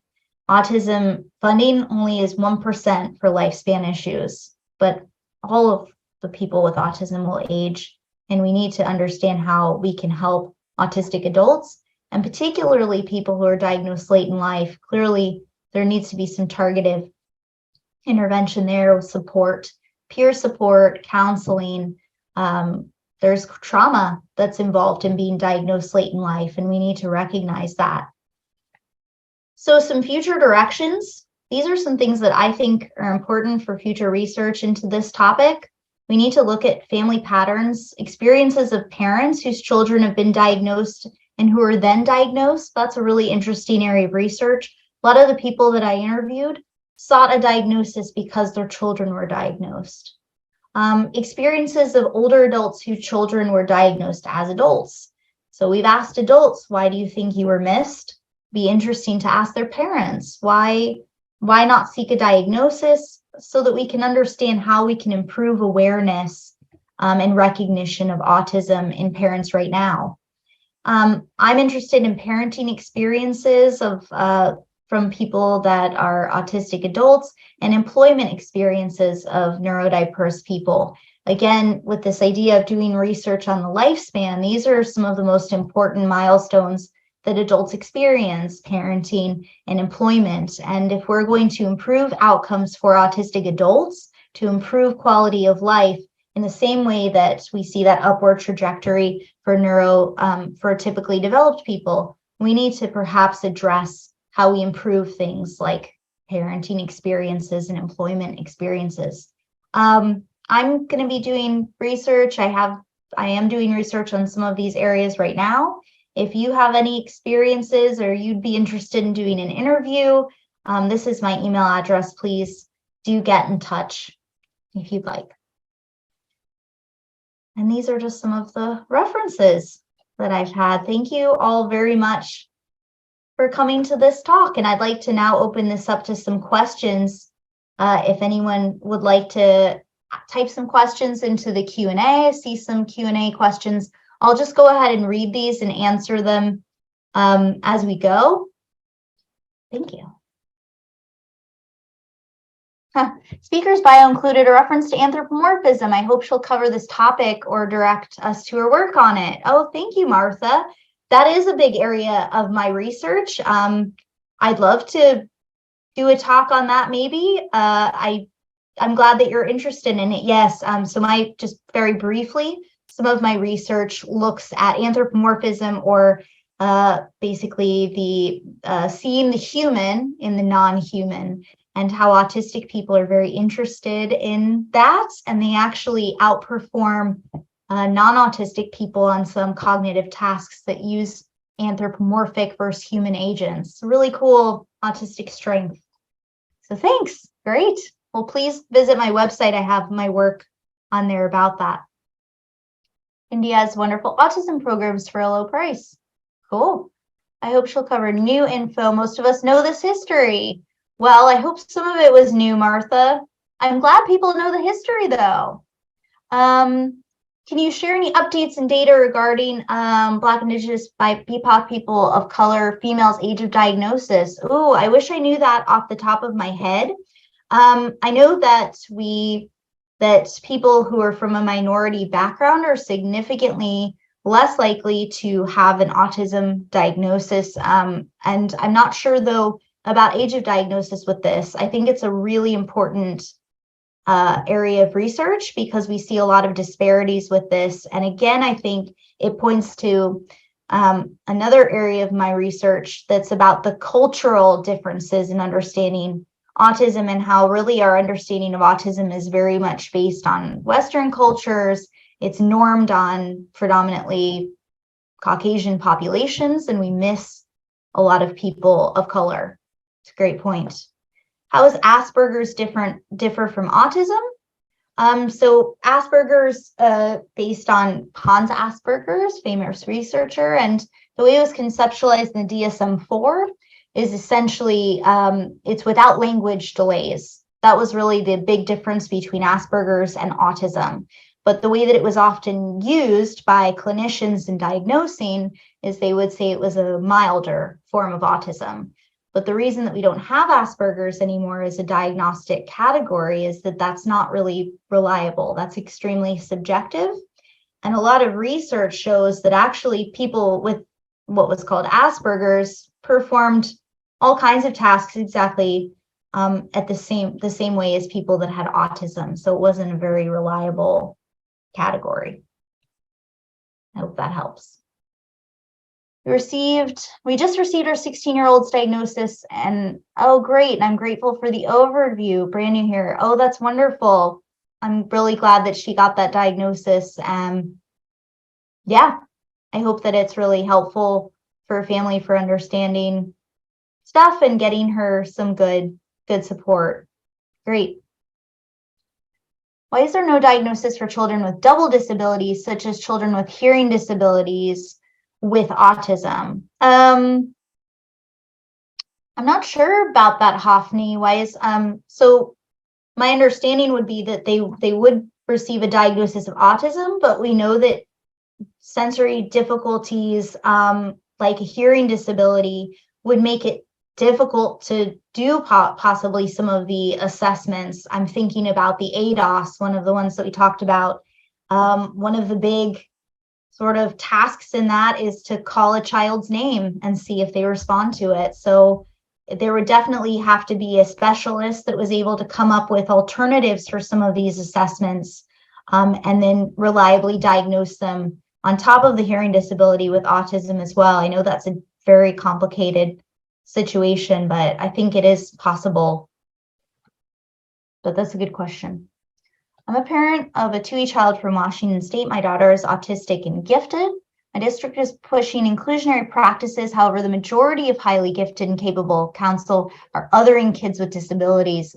Autism funding only is 1% for lifespan issues, but all of the people with autism will age, and we need to understand how we can help autistic adults, and particularly people who are diagnosed late in life. Clearly, there needs to be some targeted intervention there with support, peer support, counseling. There's trauma that's involved in being diagnosed late in life, and we need to recognize that. So some future directions. These are some things that I think are important for future research into this topic. We need to look at family patterns, experiences of parents whose children have been diagnosed and who are then diagnosed. That's a really interesting area of research. A lot of the people that I interviewed sought a diagnosis because their children were diagnosed. Experiences of older adults whose children were diagnosed as adults. So we've asked adults, why do you think you were missed? Be interesting to ask their parents, why not seek a diagnosis so that we can understand how we can improve awareness and recognition of autism in parents right now. I'm interested in parenting experiences of from people that are autistic adults and employment experiences of neurodiverse people. Again, with this idea of doing research on the lifespan, these are some of the most important milestones that adults experience, parenting and employment. And if we're going to improve outcomes for autistic adults, to improve quality of life in the same way that we see that upward trajectory for typically developed people, we need to perhaps address how we improve things like parenting experiences and employment experiences. I'm going to be doing research. I am doing research on some of these areas right now. If you have any experiences or you'd be interested in doing an interview, this is my email address. Please do get in touch if you'd like. And these are just some of the references that I've had. Thank you all very much for coming to this talk. And I'd like to now open this up to some questions. If anyone would like to type some questions into the Q&A, I see some Q&A questions. I'll just go ahead and read these and answer them as we go. Thank you. Speaker's bio included a reference to anthropomorphism. I hope she'll cover this topic or direct us to her work on it. Oh, thank you, Martha. That is a big area of my research. I'd love to do a talk on that maybe. I'm glad that you're interested in it. Yes, so just very briefly, some of my research looks at anthropomorphism, or basically the seeing the human in the non-human, and how autistic people are very interested in that, and they actually outperform non-autistic people on some cognitive tasks that use anthropomorphic versus human agents. Really cool autistic strength. So thanks. Great. Well, please visit my website. I have my work on there about that. India has wonderful autism programs for a low price. Cool. I hope she'll cover new info. Most of us know this history. Well, I hope some of it was new, Martha. I'm glad people know the history, though. Can you share any updates and data regarding Black, Indigenous, BIPOC people of color, females' age of diagnosis? Ooh, I wish I knew that off the top of my head. I know that people who are from a minority background are significantly less likely to have an autism diagnosis. And I'm not sure, though, about age of diagnosis with this. I think it's a really important area of research because we see a lot of disparities with this. And again, I think it points to another area of my research that's about the cultural differences in understanding autism, and how really our understanding of autism is very much based on Western cultures. It's normed on predominantly Caucasian populations, and we miss a lot of people of color. It's a great point. How does Asperger's differ from autism? So Asperger's, based on Hans Asperger's, famous researcher, and the way it was conceptualized in the DSM-4 is essentially it's without language delays. That was really the big difference between Asperger's and autism. But the way that it was often used by clinicians in diagnosing is they would say it was a milder form of autism. But the reason that we don't have Asperger's anymore as a diagnostic category is that that's not really reliable. That's extremely subjective. And a lot of research shows that actually people with what was called Asperger's performed all kinds of tasks exactly at the same way as people that had autism. So it wasn't a very reliable category. I hope that helps. We just received our 16-year-old's diagnosis, and oh great, and I'm grateful for the overview. Brand new here. Oh, that's wonderful. I'm really glad that she got that diagnosis. Yeah, I hope that it's really helpful for a family for understanding stuff and getting her some good support. Great. Why is there no diagnosis for children with double disabilities, such as children with hearing disabilities with autism? I'm not sure about that, Hoffney. Why is so my understanding would be that they would receive a diagnosis of autism, but we know that sensory difficulties, like a hearing disability, would make it difficult to do possibly some of the assessments. I'm thinking about the ADOS, one of the ones that we talked about. One of the big sort of tasks in that is to call a child's name and see if they respond to it. So there would definitely have to be a specialist that was able to come up with alternatives for some of these assessments, and then reliably diagnose them on top of the hearing disability with autism as well. I know that's a very complicated situation, but I think it is possible. But that's a good question. I'm a parent of a 2E child from Washington State. My daughter is autistic and gifted. My district is pushing inclusionary practices. However, the majority of highly gifted and capable counsel are othering kids with disabilities.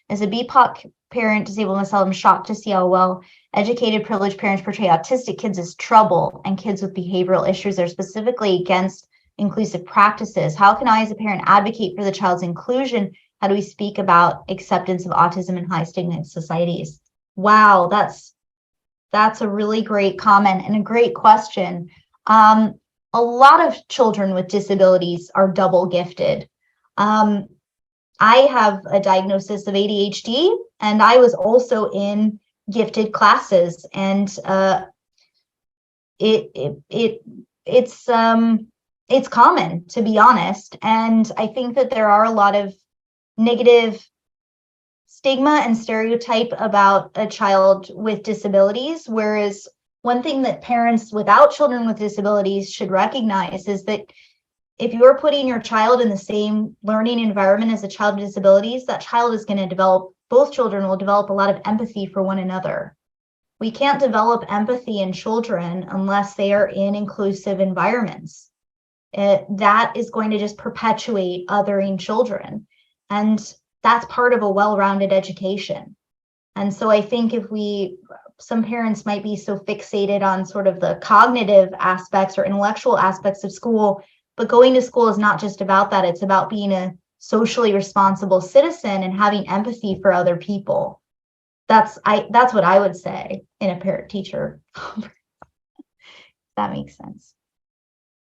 As a BIPOC parent, disabled myself, I'm shocked to see how well educated, privileged parents portray autistic kids as trouble and kids with behavioral issues are specifically against inclusive practices. How can I, as a parent, advocate for the child's inclusion? How do we speak about acceptance of autism in high stigma societies? Wow, that's a really great comment and a great question. A lot of children with disabilities are double gifted. I have a diagnosis of ADHD, and I was also in gifted classes, and it's common, to be honest. And I think that there are a lot of negative stigma and stereotype about a child with disabilities, whereas one thing that parents without children with disabilities should recognize is that if you're putting your child in the same learning environment as a child with disabilities, that child is going to develop, both children will develop a lot of empathy for one another. We can't develop empathy in children unless they are in inclusive environments. That is going to just perpetuate othering children. And that's part of a well-rounded education. And so I think some parents might be so fixated on sort of the cognitive aspects or intellectual aspects of school, but going to school is not just about that. It's about being a socially responsible citizen and having empathy for other people. That's what I would say in a parent-teacher conference. That makes sense.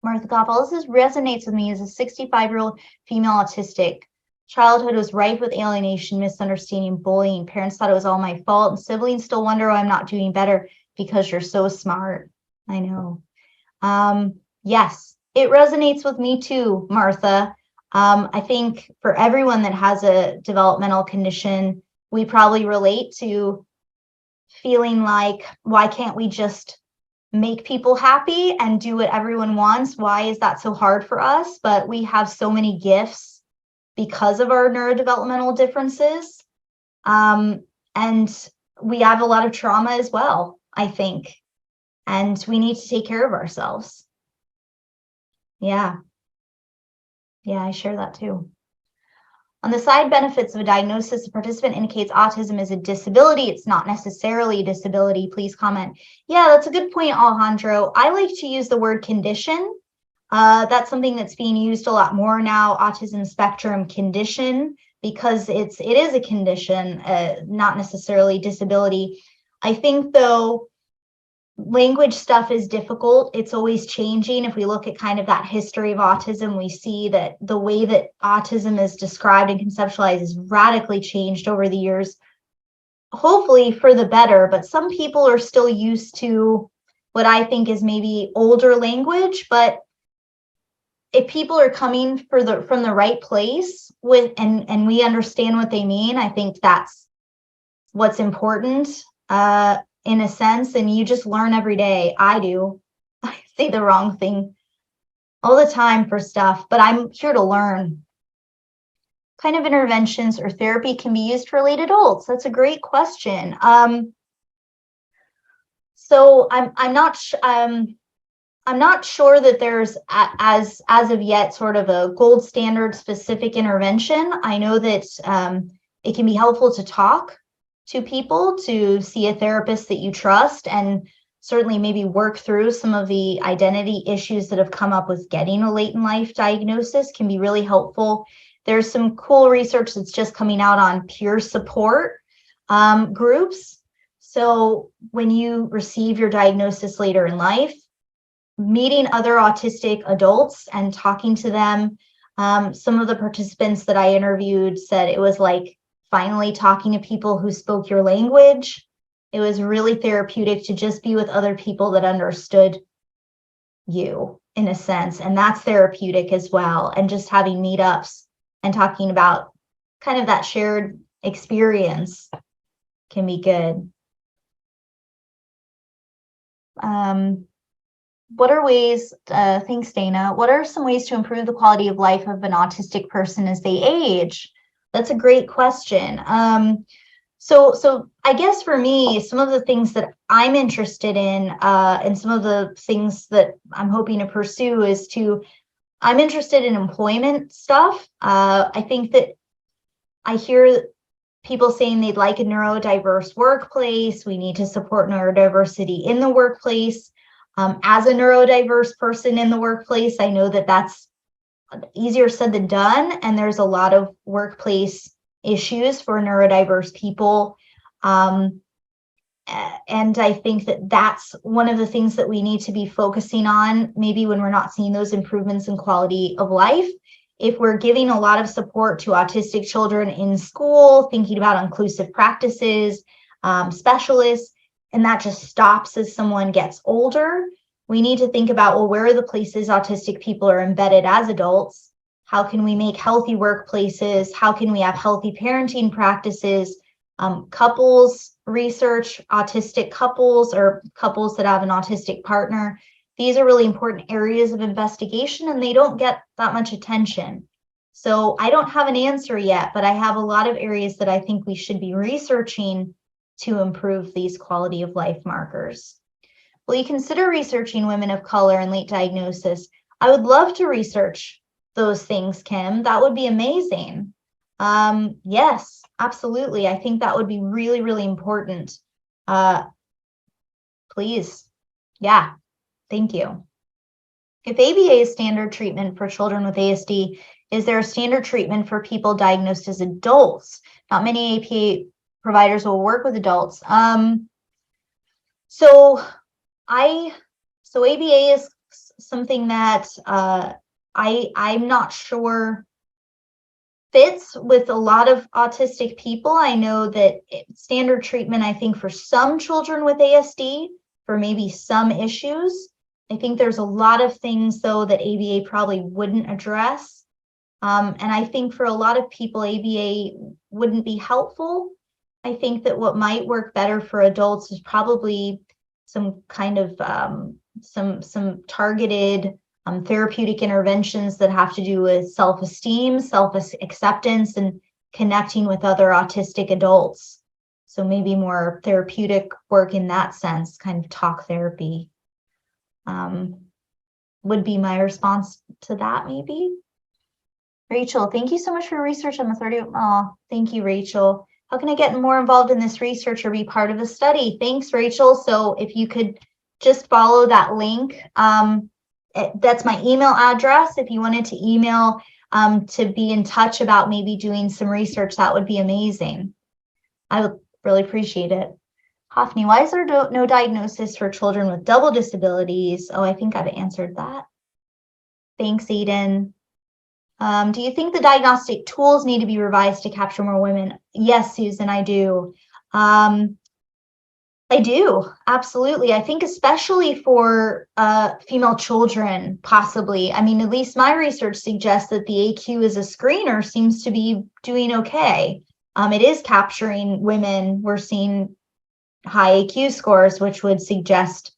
Martha Goppel, this resonates with me as a 65-year-old female autistic. Childhood was rife with alienation, misunderstanding, bullying. Parents thought it was all my fault, and siblings still wonder why I'm not doing better because you're so smart. I know. Yes, it resonates with me too, Martha. I think for everyone that has a developmental condition, we probably relate to feeling like, why can't we just make people happy and do what everyone wants? Why is that so hard for us? But we have so many gifts because of our neurodevelopmental differences. And we have a lot of trauma as well, I think. And we need to take care of ourselves. Yeah, I share that too. On the side benefits of a diagnosis, the participant indicates autism is a disability. It's not necessarily a disability. Please comment. Yeah, that's a good point, Alejandro. I like to use the word condition. That's something that's being used a lot more now, autism spectrum condition, because it is a condition, not necessarily disability. I think, though, language stuff is difficult. It's always changing. If we look at kind of that history of autism, we see that the way that autism is described and conceptualized is radically changed over the years, hopefully for the better, but some people are still used to what I think is maybe older language. But if people are coming from the right place with and we understand what they mean, I think that's what's important. In a sense, and you just learn every day. I do. I say the wrong thing all the time for stuff, but I'm here to learn. What kind of interventions or therapy can be used for late adults? That's a great question. So I'm not sure that there's as of yet sort of a gold standard specific intervention. I know that it can be helpful to talk to people, to see a therapist that you trust, and certainly maybe work through some of the identity issues that have come up with getting a late in life diagnosis can be really helpful. There's some cool research that's just coming out on peer support groups. So when you receive your diagnosis later in life, meeting other autistic adults and talking to them, some of the participants that I interviewed said it was like finally talking to people who spoke your language. It was really therapeutic to just be with other people that understood you in a sense. And that's therapeutic as well. And just having meetups and talking about kind of that shared experience can be good. What are ways, thanks Dana, what are some ways to improve the quality of life of an autistic person as they age? That's a great question. So I guess for me, some of the things that I'm interested in, and some of the things that I'm hoping to pursue I'm interested in employment stuff. I think that I hear people saying they'd like a neurodiverse workplace. We need to support neurodiversity in the workplace. As a neurodiverse person in the workplace, I know that that's easier said than done, and there's a lot of workplace issues for neurodiverse people, and I think that that's one of the things that we need to be focusing on, maybe when we're not seeing those improvements in quality of life. If we're giving a lot of support to autistic children in school, thinking about inclusive practices, specialists, and that just stops as someone gets older, we need to think about, well, where are the places autistic people are embedded as adults? How can we make healthy workplaces? How can we have healthy parenting practices? Couples research, autistic couples or couples that have an autistic partner. These are really important areas of investigation, and they don't get that much attention. So I don't have an answer yet, but I have a lot of areas that I think we should be researching to improve these quality of life markers. Will you consider researching women of color and late diagnosis? I would love to research those things, Kim. That would be amazing. Yes, absolutely. I think that would be really, really important. Please. Yeah, thank you. If ABA is standard treatment for children with ASD, is there a standard treatment for people diagnosed as adults? Not many APA providers will work with adults. So ABA is something that I'm not sure fits with a lot of autistic people. I know that standard treatment, I think for some children with ASD, for maybe some issues, I think there's a lot of things though that ABA probably wouldn't address. And I think for a lot of people, ABA wouldn't be helpful. I think that what might work better for adults is probably some kind of some targeted therapeutic interventions that have to do with self-esteem, self-acceptance, and connecting with other autistic adults. So maybe more therapeutic work in that sense, kind of talk therapy would be my response to that, maybe. Rachel, thank you so much for your research on the 30. Oh, thank you, Rachel. How can I get more involved in this research or be part of the study? Thanks, Rachel. So if you could just follow that link, that's my email address. If you wanted to email to be in touch about maybe doing some research, that would be amazing. I would really appreciate it. Hophni, why is there no diagnosis for children with double disabilities? Oh, I think I've answered that. Thanks, Eden. Do you think the diagnostic tools need to be revised to capture more women? Yes, Susan, I do. I do, absolutely. I think especially for female children, possibly. I mean, at least my research suggests that the AQ as a screener seems to be doing okay. It is capturing women. We're seeing high AQ scores, which would suggest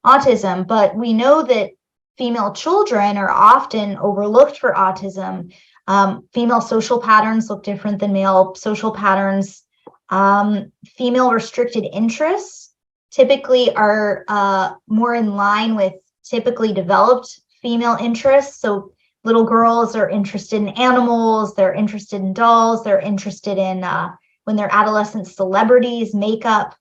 autism, but we know that female children are often overlooked for autism. Female social patterns look different than male social patterns. Female restricted interests typically are more in line with typically developed female interests. So little girls are interested in animals, they're interested in dolls, they're interested in, when they're adolescent, celebrities, makeup.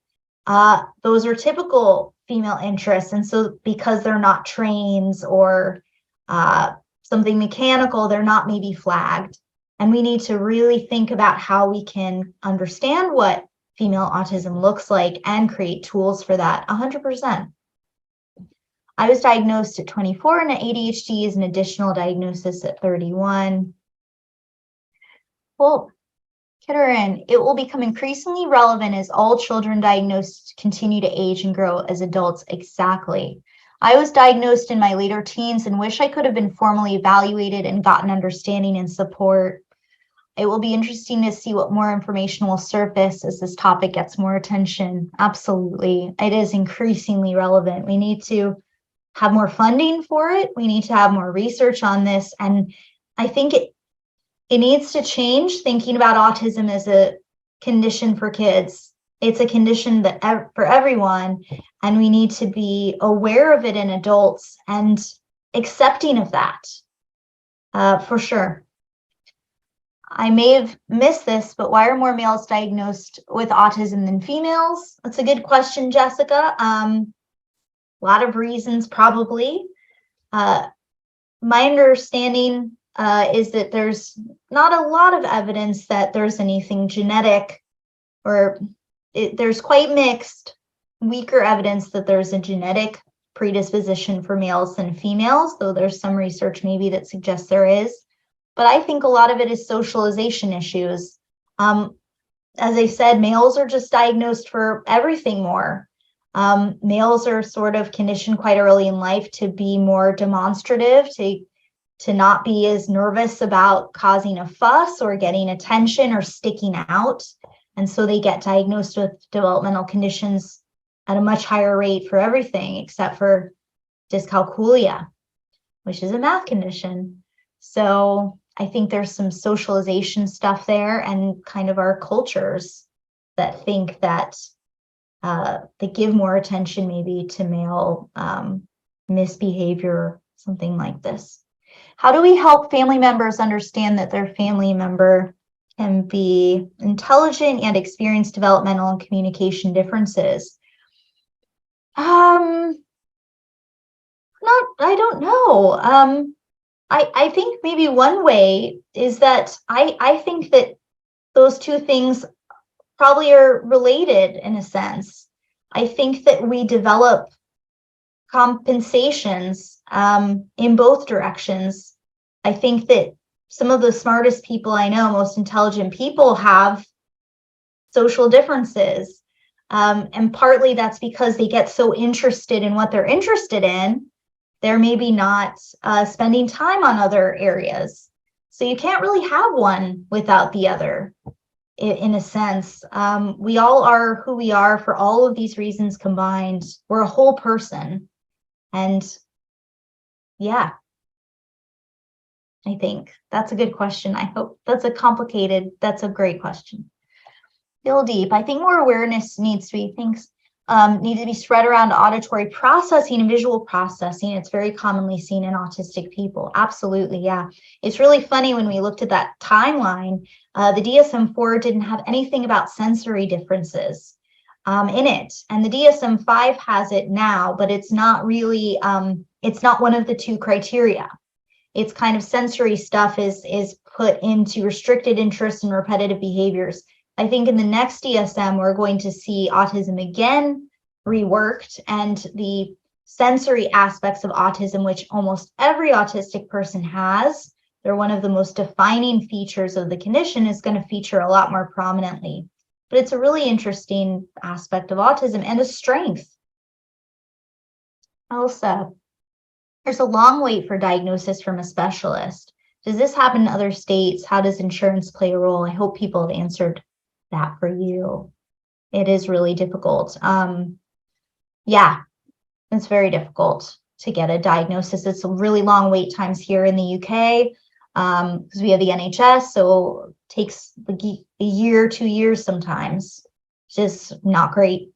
Those are typical female interests. And so because they're not trains or something mechanical, they're not maybe flagged. And we need to really think about how we can understand what female autism looks like and create tools for that 100%. I was diagnosed at 24 and ADHD is an additional diagnosis at 31. Well, Kitterin, it will become increasingly relevant as all children diagnosed continue to age and grow as adults. Exactly. I was diagnosed in my later teens and wish I could have been formally evaluated and gotten understanding and support. It will be interesting to see what more information will surface as this topic gets more attention. Absolutely. It is increasingly relevant. We need to have more funding for it. We need to have more research on this. And I think it needs to change thinking about autism as a condition for kids. It's a condition that for everyone, and we need to be aware of it in adults and accepting of that, for sure. I may have missed this, but why are more males diagnosed with autism than females? That's a good question, Jessica. A lot of reasons, probably. My understanding is that there's not a lot of evidence that there's anything genetic, or there's quite mixed, weaker evidence that there's a genetic predisposition for males than females, though there's some research maybe that suggests there is. But I think a lot of it is socialization issues. As I said, males are just diagnosed for everything more. Males are sort of conditioned quite early in life to be more demonstrative, to not be as nervous about causing a fuss or getting attention or sticking out. And so they get diagnosed with developmental conditions at a much higher rate for everything except for dyscalculia, which is a math condition. So I think there's some socialization stuff there and kind of our cultures that think that they give more attention maybe to male misbehavior, something like this. How do we help family members understand that their family member can be intelligent and experience developmental and communication differences? I don't know. I think maybe one way is that I think that those two things probably are related in a sense. I think that we develop compensations in both directions. I think that some of the smartest people I know, most intelligent people, have social differences. And partly that's because they get so interested in what they're interested in, they're maybe not spending time on other areas. So you can't really have one without the other, in a sense. We all are who we are for all of these reasons combined. We're a whole person. And yeah, I think that's a good question. I hope that's a great question. Bill Deep, I think more awareness needs to be, thanks. need to be spread around auditory processing and visual processing. It's very commonly seen in autistic people. Absolutely, yeah. It's really funny when we looked at that timeline, the DSM-4 didn't have anything about sensory differences in it. And the DSM-5 has it now, but it's not really, it's not one of the two criteria. It's kind of sensory stuff is put into restricted interests and repetitive behaviors. I think in the next DSM, we're going to see autism again reworked, and the sensory aspects of autism, which almost every autistic person has, they're one of the most defining features of the condition, is going to feature a lot more prominently. But it's a really interesting aspect of autism and a strength. Elsa, there's a long wait for diagnosis from a specialist. Does this happen in other states? How does insurance play a role? I hope people have answered that for you. It is really difficult. Yeah, it's very difficult to get a diagnosis. It's a really long wait times here in the UK because we have the NHS, so it takes like a year, 2 years sometimes. Just not great.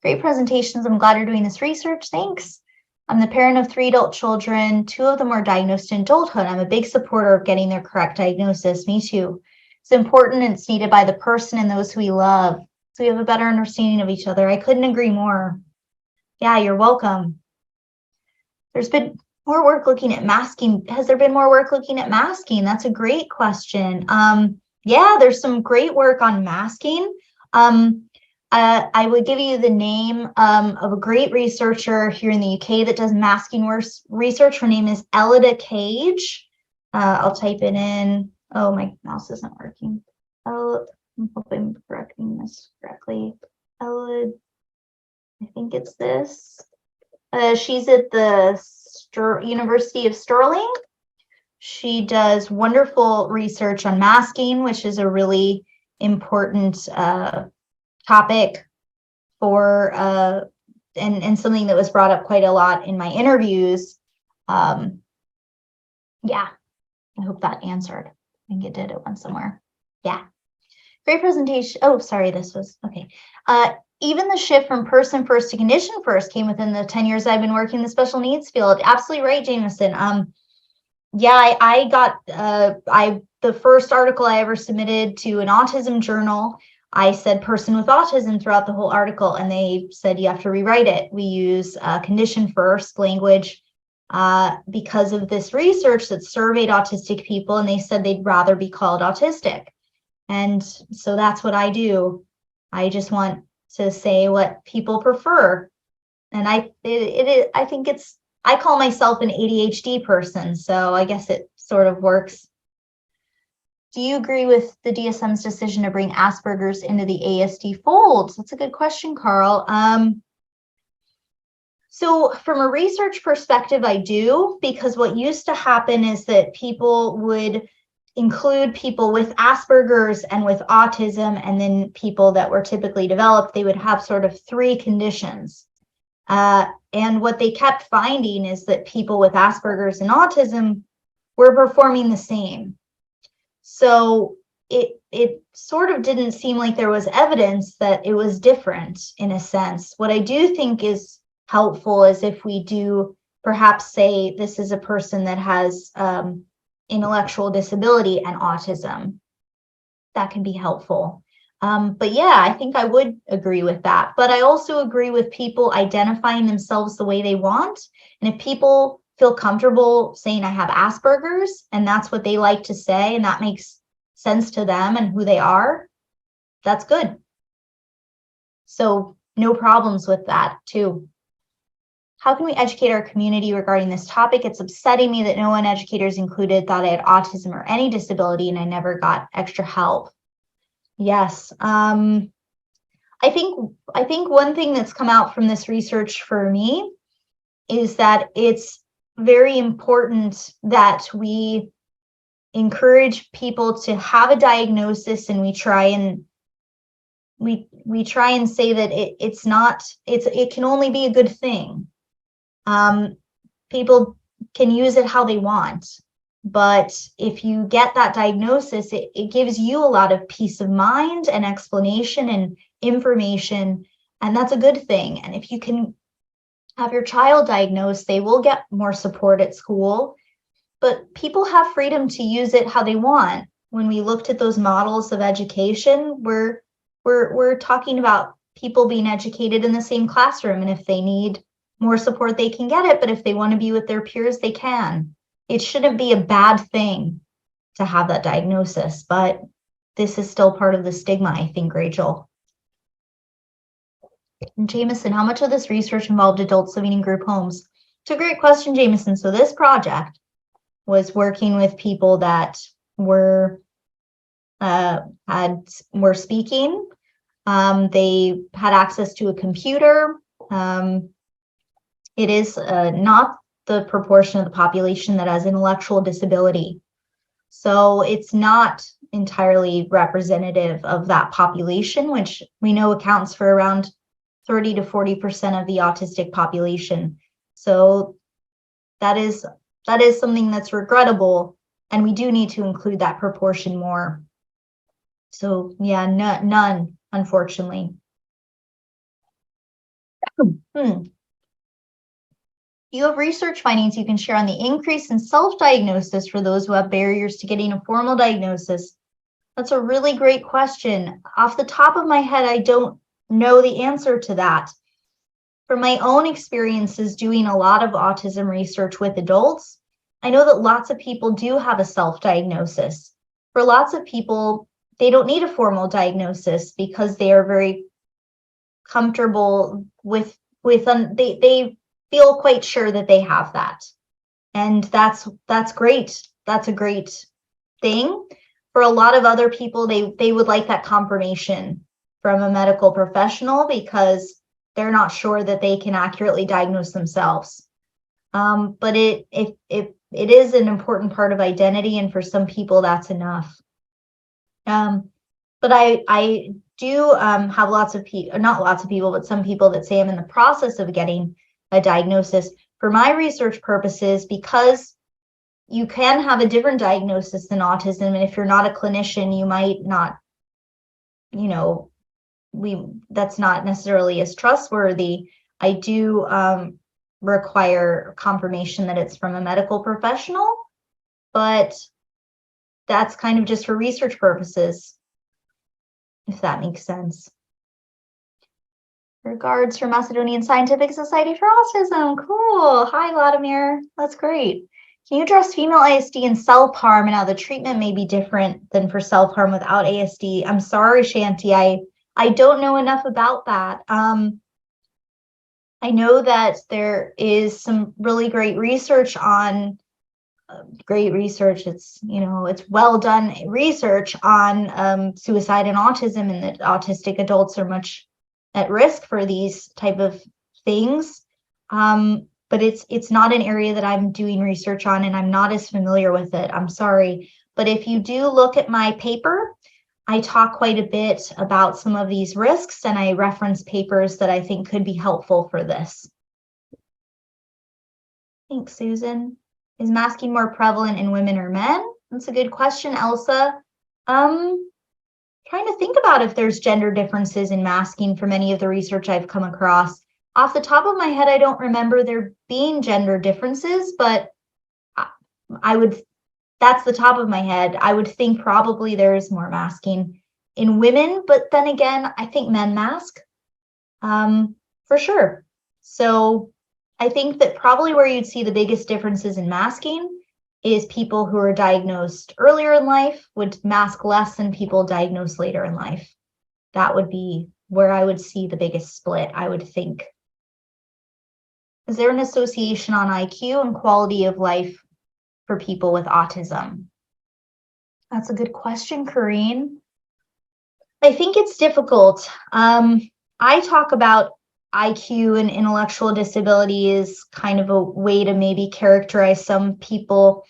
Great presentations. I'm glad you're doing this research. Thanks. I'm the parent of 3 adult children. 2 of them were diagnosed in adulthood. I'm a big supporter of getting their correct diagnosis. Me too. It's important and it's needed by the person and those who we love, so we have a better understanding of each other. I couldn't agree more. Yeah, you're welcome. There's been more work looking at masking. Has there been more work looking at masking? That's a great question. Yeah, there's some great work on masking. I would give you the name of a great researcher here in the UK that does masking research. Her name is Elida Cage. I'll type it in. Oh, my mouse isn't working. Oh, I hope I'm correcting this correctly. Elida, I think it's this. She's at the University of Stirling. She does wonderful research on masking, which is a really important topic for and something that was brought up quite a lot in my interviews. Yeah, I hope that answered. I think it did. It went somewhere. Yeah, great presentation. Oh, sorry, this was okay. Even the shift from person first to condition first came within the 10 years I've been working in the special needs field. Absolutely right, Jameson. Yeah, I got the first article I ever submitted to an autism journal, I said person with autism throughout the whole article, and they said you have to rewrite it. We use condition first language because of this research that surveyed autistic people, and they said they'd rather be called autistic. And so that's what I do. I just want to say what people prefer. And I think I call myself an ADHD person, so I guess it sort of works. Do you agree with the DSM's decision to bring Asperger's into the ASD fold? That's a good question, Carl. So from a research perspective, I do, because what used to happen is that people would include people with Asperger's and with autism, and then people that were typically developed, they would have sort of 3 conditions. And what they kept finding is that people with Asperger's and autism were performing the same. So it sort of didn't seem like there was evidence that it was different in a sense. What I do think is helpful is if we do perhaps say this is a person that has intellectual disability and autism. That can be helpful. But yeah, I think I would agree with that. But I also agree with people identifying themselves the way they want. And if people feel comfortable saying I have Asperger's and that's what they like to say and that makes sense to them and who they are, that's good. So no problems with that too. How can we educate our community regarding this topic? It's upsetting me that no one, educators included, thought I had autism or any disability and I never got extra help. Yes. I think one thing that's come out from this research for me is that it's very important that we encourage people to have a diagnosis, and we try and say that it can only be a good thing. People can use it how they want, but if you get that diagnosis, it gives you a lot of peace of mind and explanation and information And that's a good thing. And if you can have your child diagnosed, they will get more support at school, but people have freedom to use it how they want. When we looked at those models of education, we're talking about people being educated in the same classroom, and if they need more support, they can get it, but if they want to be with their peers, they can. It shouldn't be a bad thing to have that diagnosis, but this is still part of the stigma, I think, Rachel. And Jameson, how much of this research involved adults living in group homes? It's a great question, Jameson. So this project was working with people that were speaking. They had access to a computer. It is not the proportion of the population that has intellectual disability. So it's not entirely representative of that population, which we know accounts for around 30 to 40% of the autistic population. So that is something that's regrettable, and we do need to include that proportion more. So yeah, none, unfortunately. You have research findings you can share on the increase in self-diagnosis for those who have barriers to getting a formal diagnosis? That's a really great question. Off the top of my head, I don't know the answer to that. From my own experiences doing a lot of autism research with adults, I know that lots of people do have a self-diagnosis. For lots of people, they don't need a formal diagnosis because they are very comfortable with they feel quite sure that they have that. And that's great. That's a great thing. For a lot of other people, they would like that confirmation from a medical professional because they're not sure that they can accurately diagnose themselves. But it is an important part of identity, and for some people that's enough. But I do have lots of people, not lots of people, but some people that say I'm in the process of getting a diagnosis. For my research purposes, because you can have a different diagnosis than autism, and if you're not a clinician, you might not, that's not necessarily as trustworthy. I do require confirmation that it's from a medical professional, but that's kind of just for research purposes, if that makes sense. Regards from Macedonian Scientific Society for Autism. Cool. Hi, Vladimir. That's great. Can you address female ASD and self-harm and how the treatment may be different than for self-harm without ASD? I'm sorry, Shanti. I don't know enough about that. I know that there is some really great research on it's well done research on suicide and autism, and that autistic adults are much at risk for these type of things. But it's not an area that I'm doing research on, and I'm not as familiar with it. I'm sorry. But if you do look at my paper, I talk quite a bit about some of these risks, and I reference papers that I think could be helpful for this. Thanks, Susan. Is masking more prevalent in women or men? That's a good question, Elsa. Trying to think about if there's gender differences in masking from any of the research I've come across. Off the top of my head, I don't remember there being gender differences, but that's the top of my head. I would think probably there is more masking in women, but then again, I think men mask for sure. So I think that probably where you'd see the biggest differences in masking is people who are diagnosed earlier in life would mask less than people diagnosed later in life. That would be where I would see the biggest split, I would think. Is there an association on IQ and quality of life for people with autism? That's a good question, Corrine. I think it's difficult. I talk about IQ and intellectual disability is kind of a way to maybe characterize some people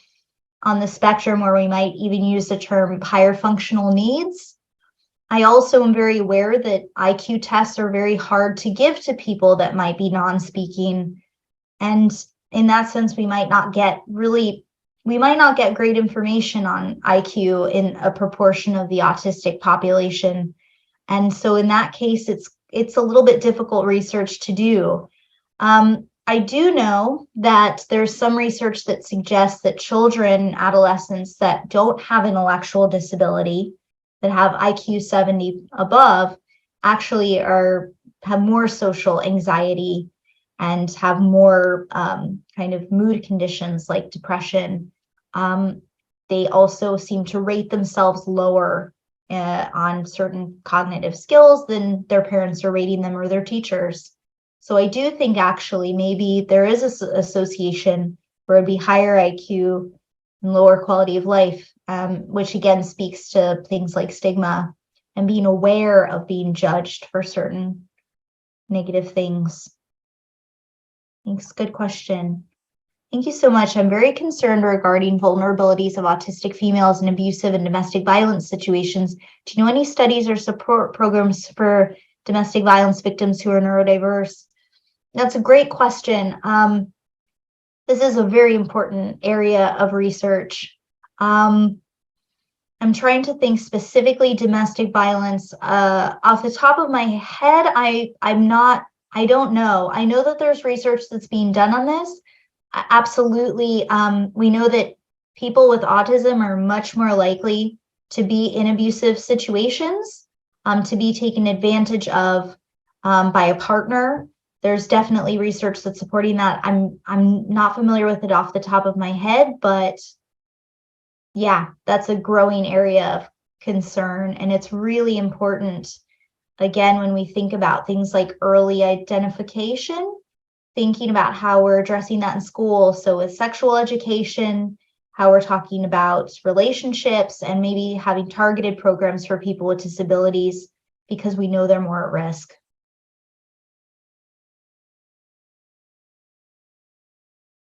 on the spectrum, where we might even use the term higher functional needs. I also am very aware that IQ tests are very hard to give to people that might be non-speaking. And in that sense, we might not get great information on IQ in a proportion of the autistic population. And so in that case, it's a little bit difficult research to do. I do know that there's some research that suggests that children, adolescents that don't have intellectual disability, that have IQ 70 above, actually have more social anxiety and have more kind of mood conditions like depression. They also seem to rate themselves lower on certain cognitive skills than their parents are rating them or their teachers. So I do think actually maybe there is an association where it'd be higher IQ and lower quality of life, which again speaks to things like stigma and being aware of being judged for certain negative things. Thanks, good question. Thank you so much. I'm very concerned regarding vulnerabilities of autistic females in abusive and domestic violence situations. Do you know any studies or support programs for domestic violence victims who are neurodiverse? That's a great question. This is a very important area of research. I'm trying to think specifically domestic violence. Off the top of my head, I don't know. I know that there's research that's being done on this. Absolutely. We know that people with autism are much more likely to be in abusive situations, to be taken advantage of by a partner. There's definitely research that's supporting that. I'm not familiar with it off the top of my head, but yeah, that's a growing area of concern. And it's really important, again, when we think about things like early identification, thinking about how we're addressing that in school. So with sexual education, how we're talking about relationships, and maybe having targeted programs for people with disabilities because we know they're more at risk.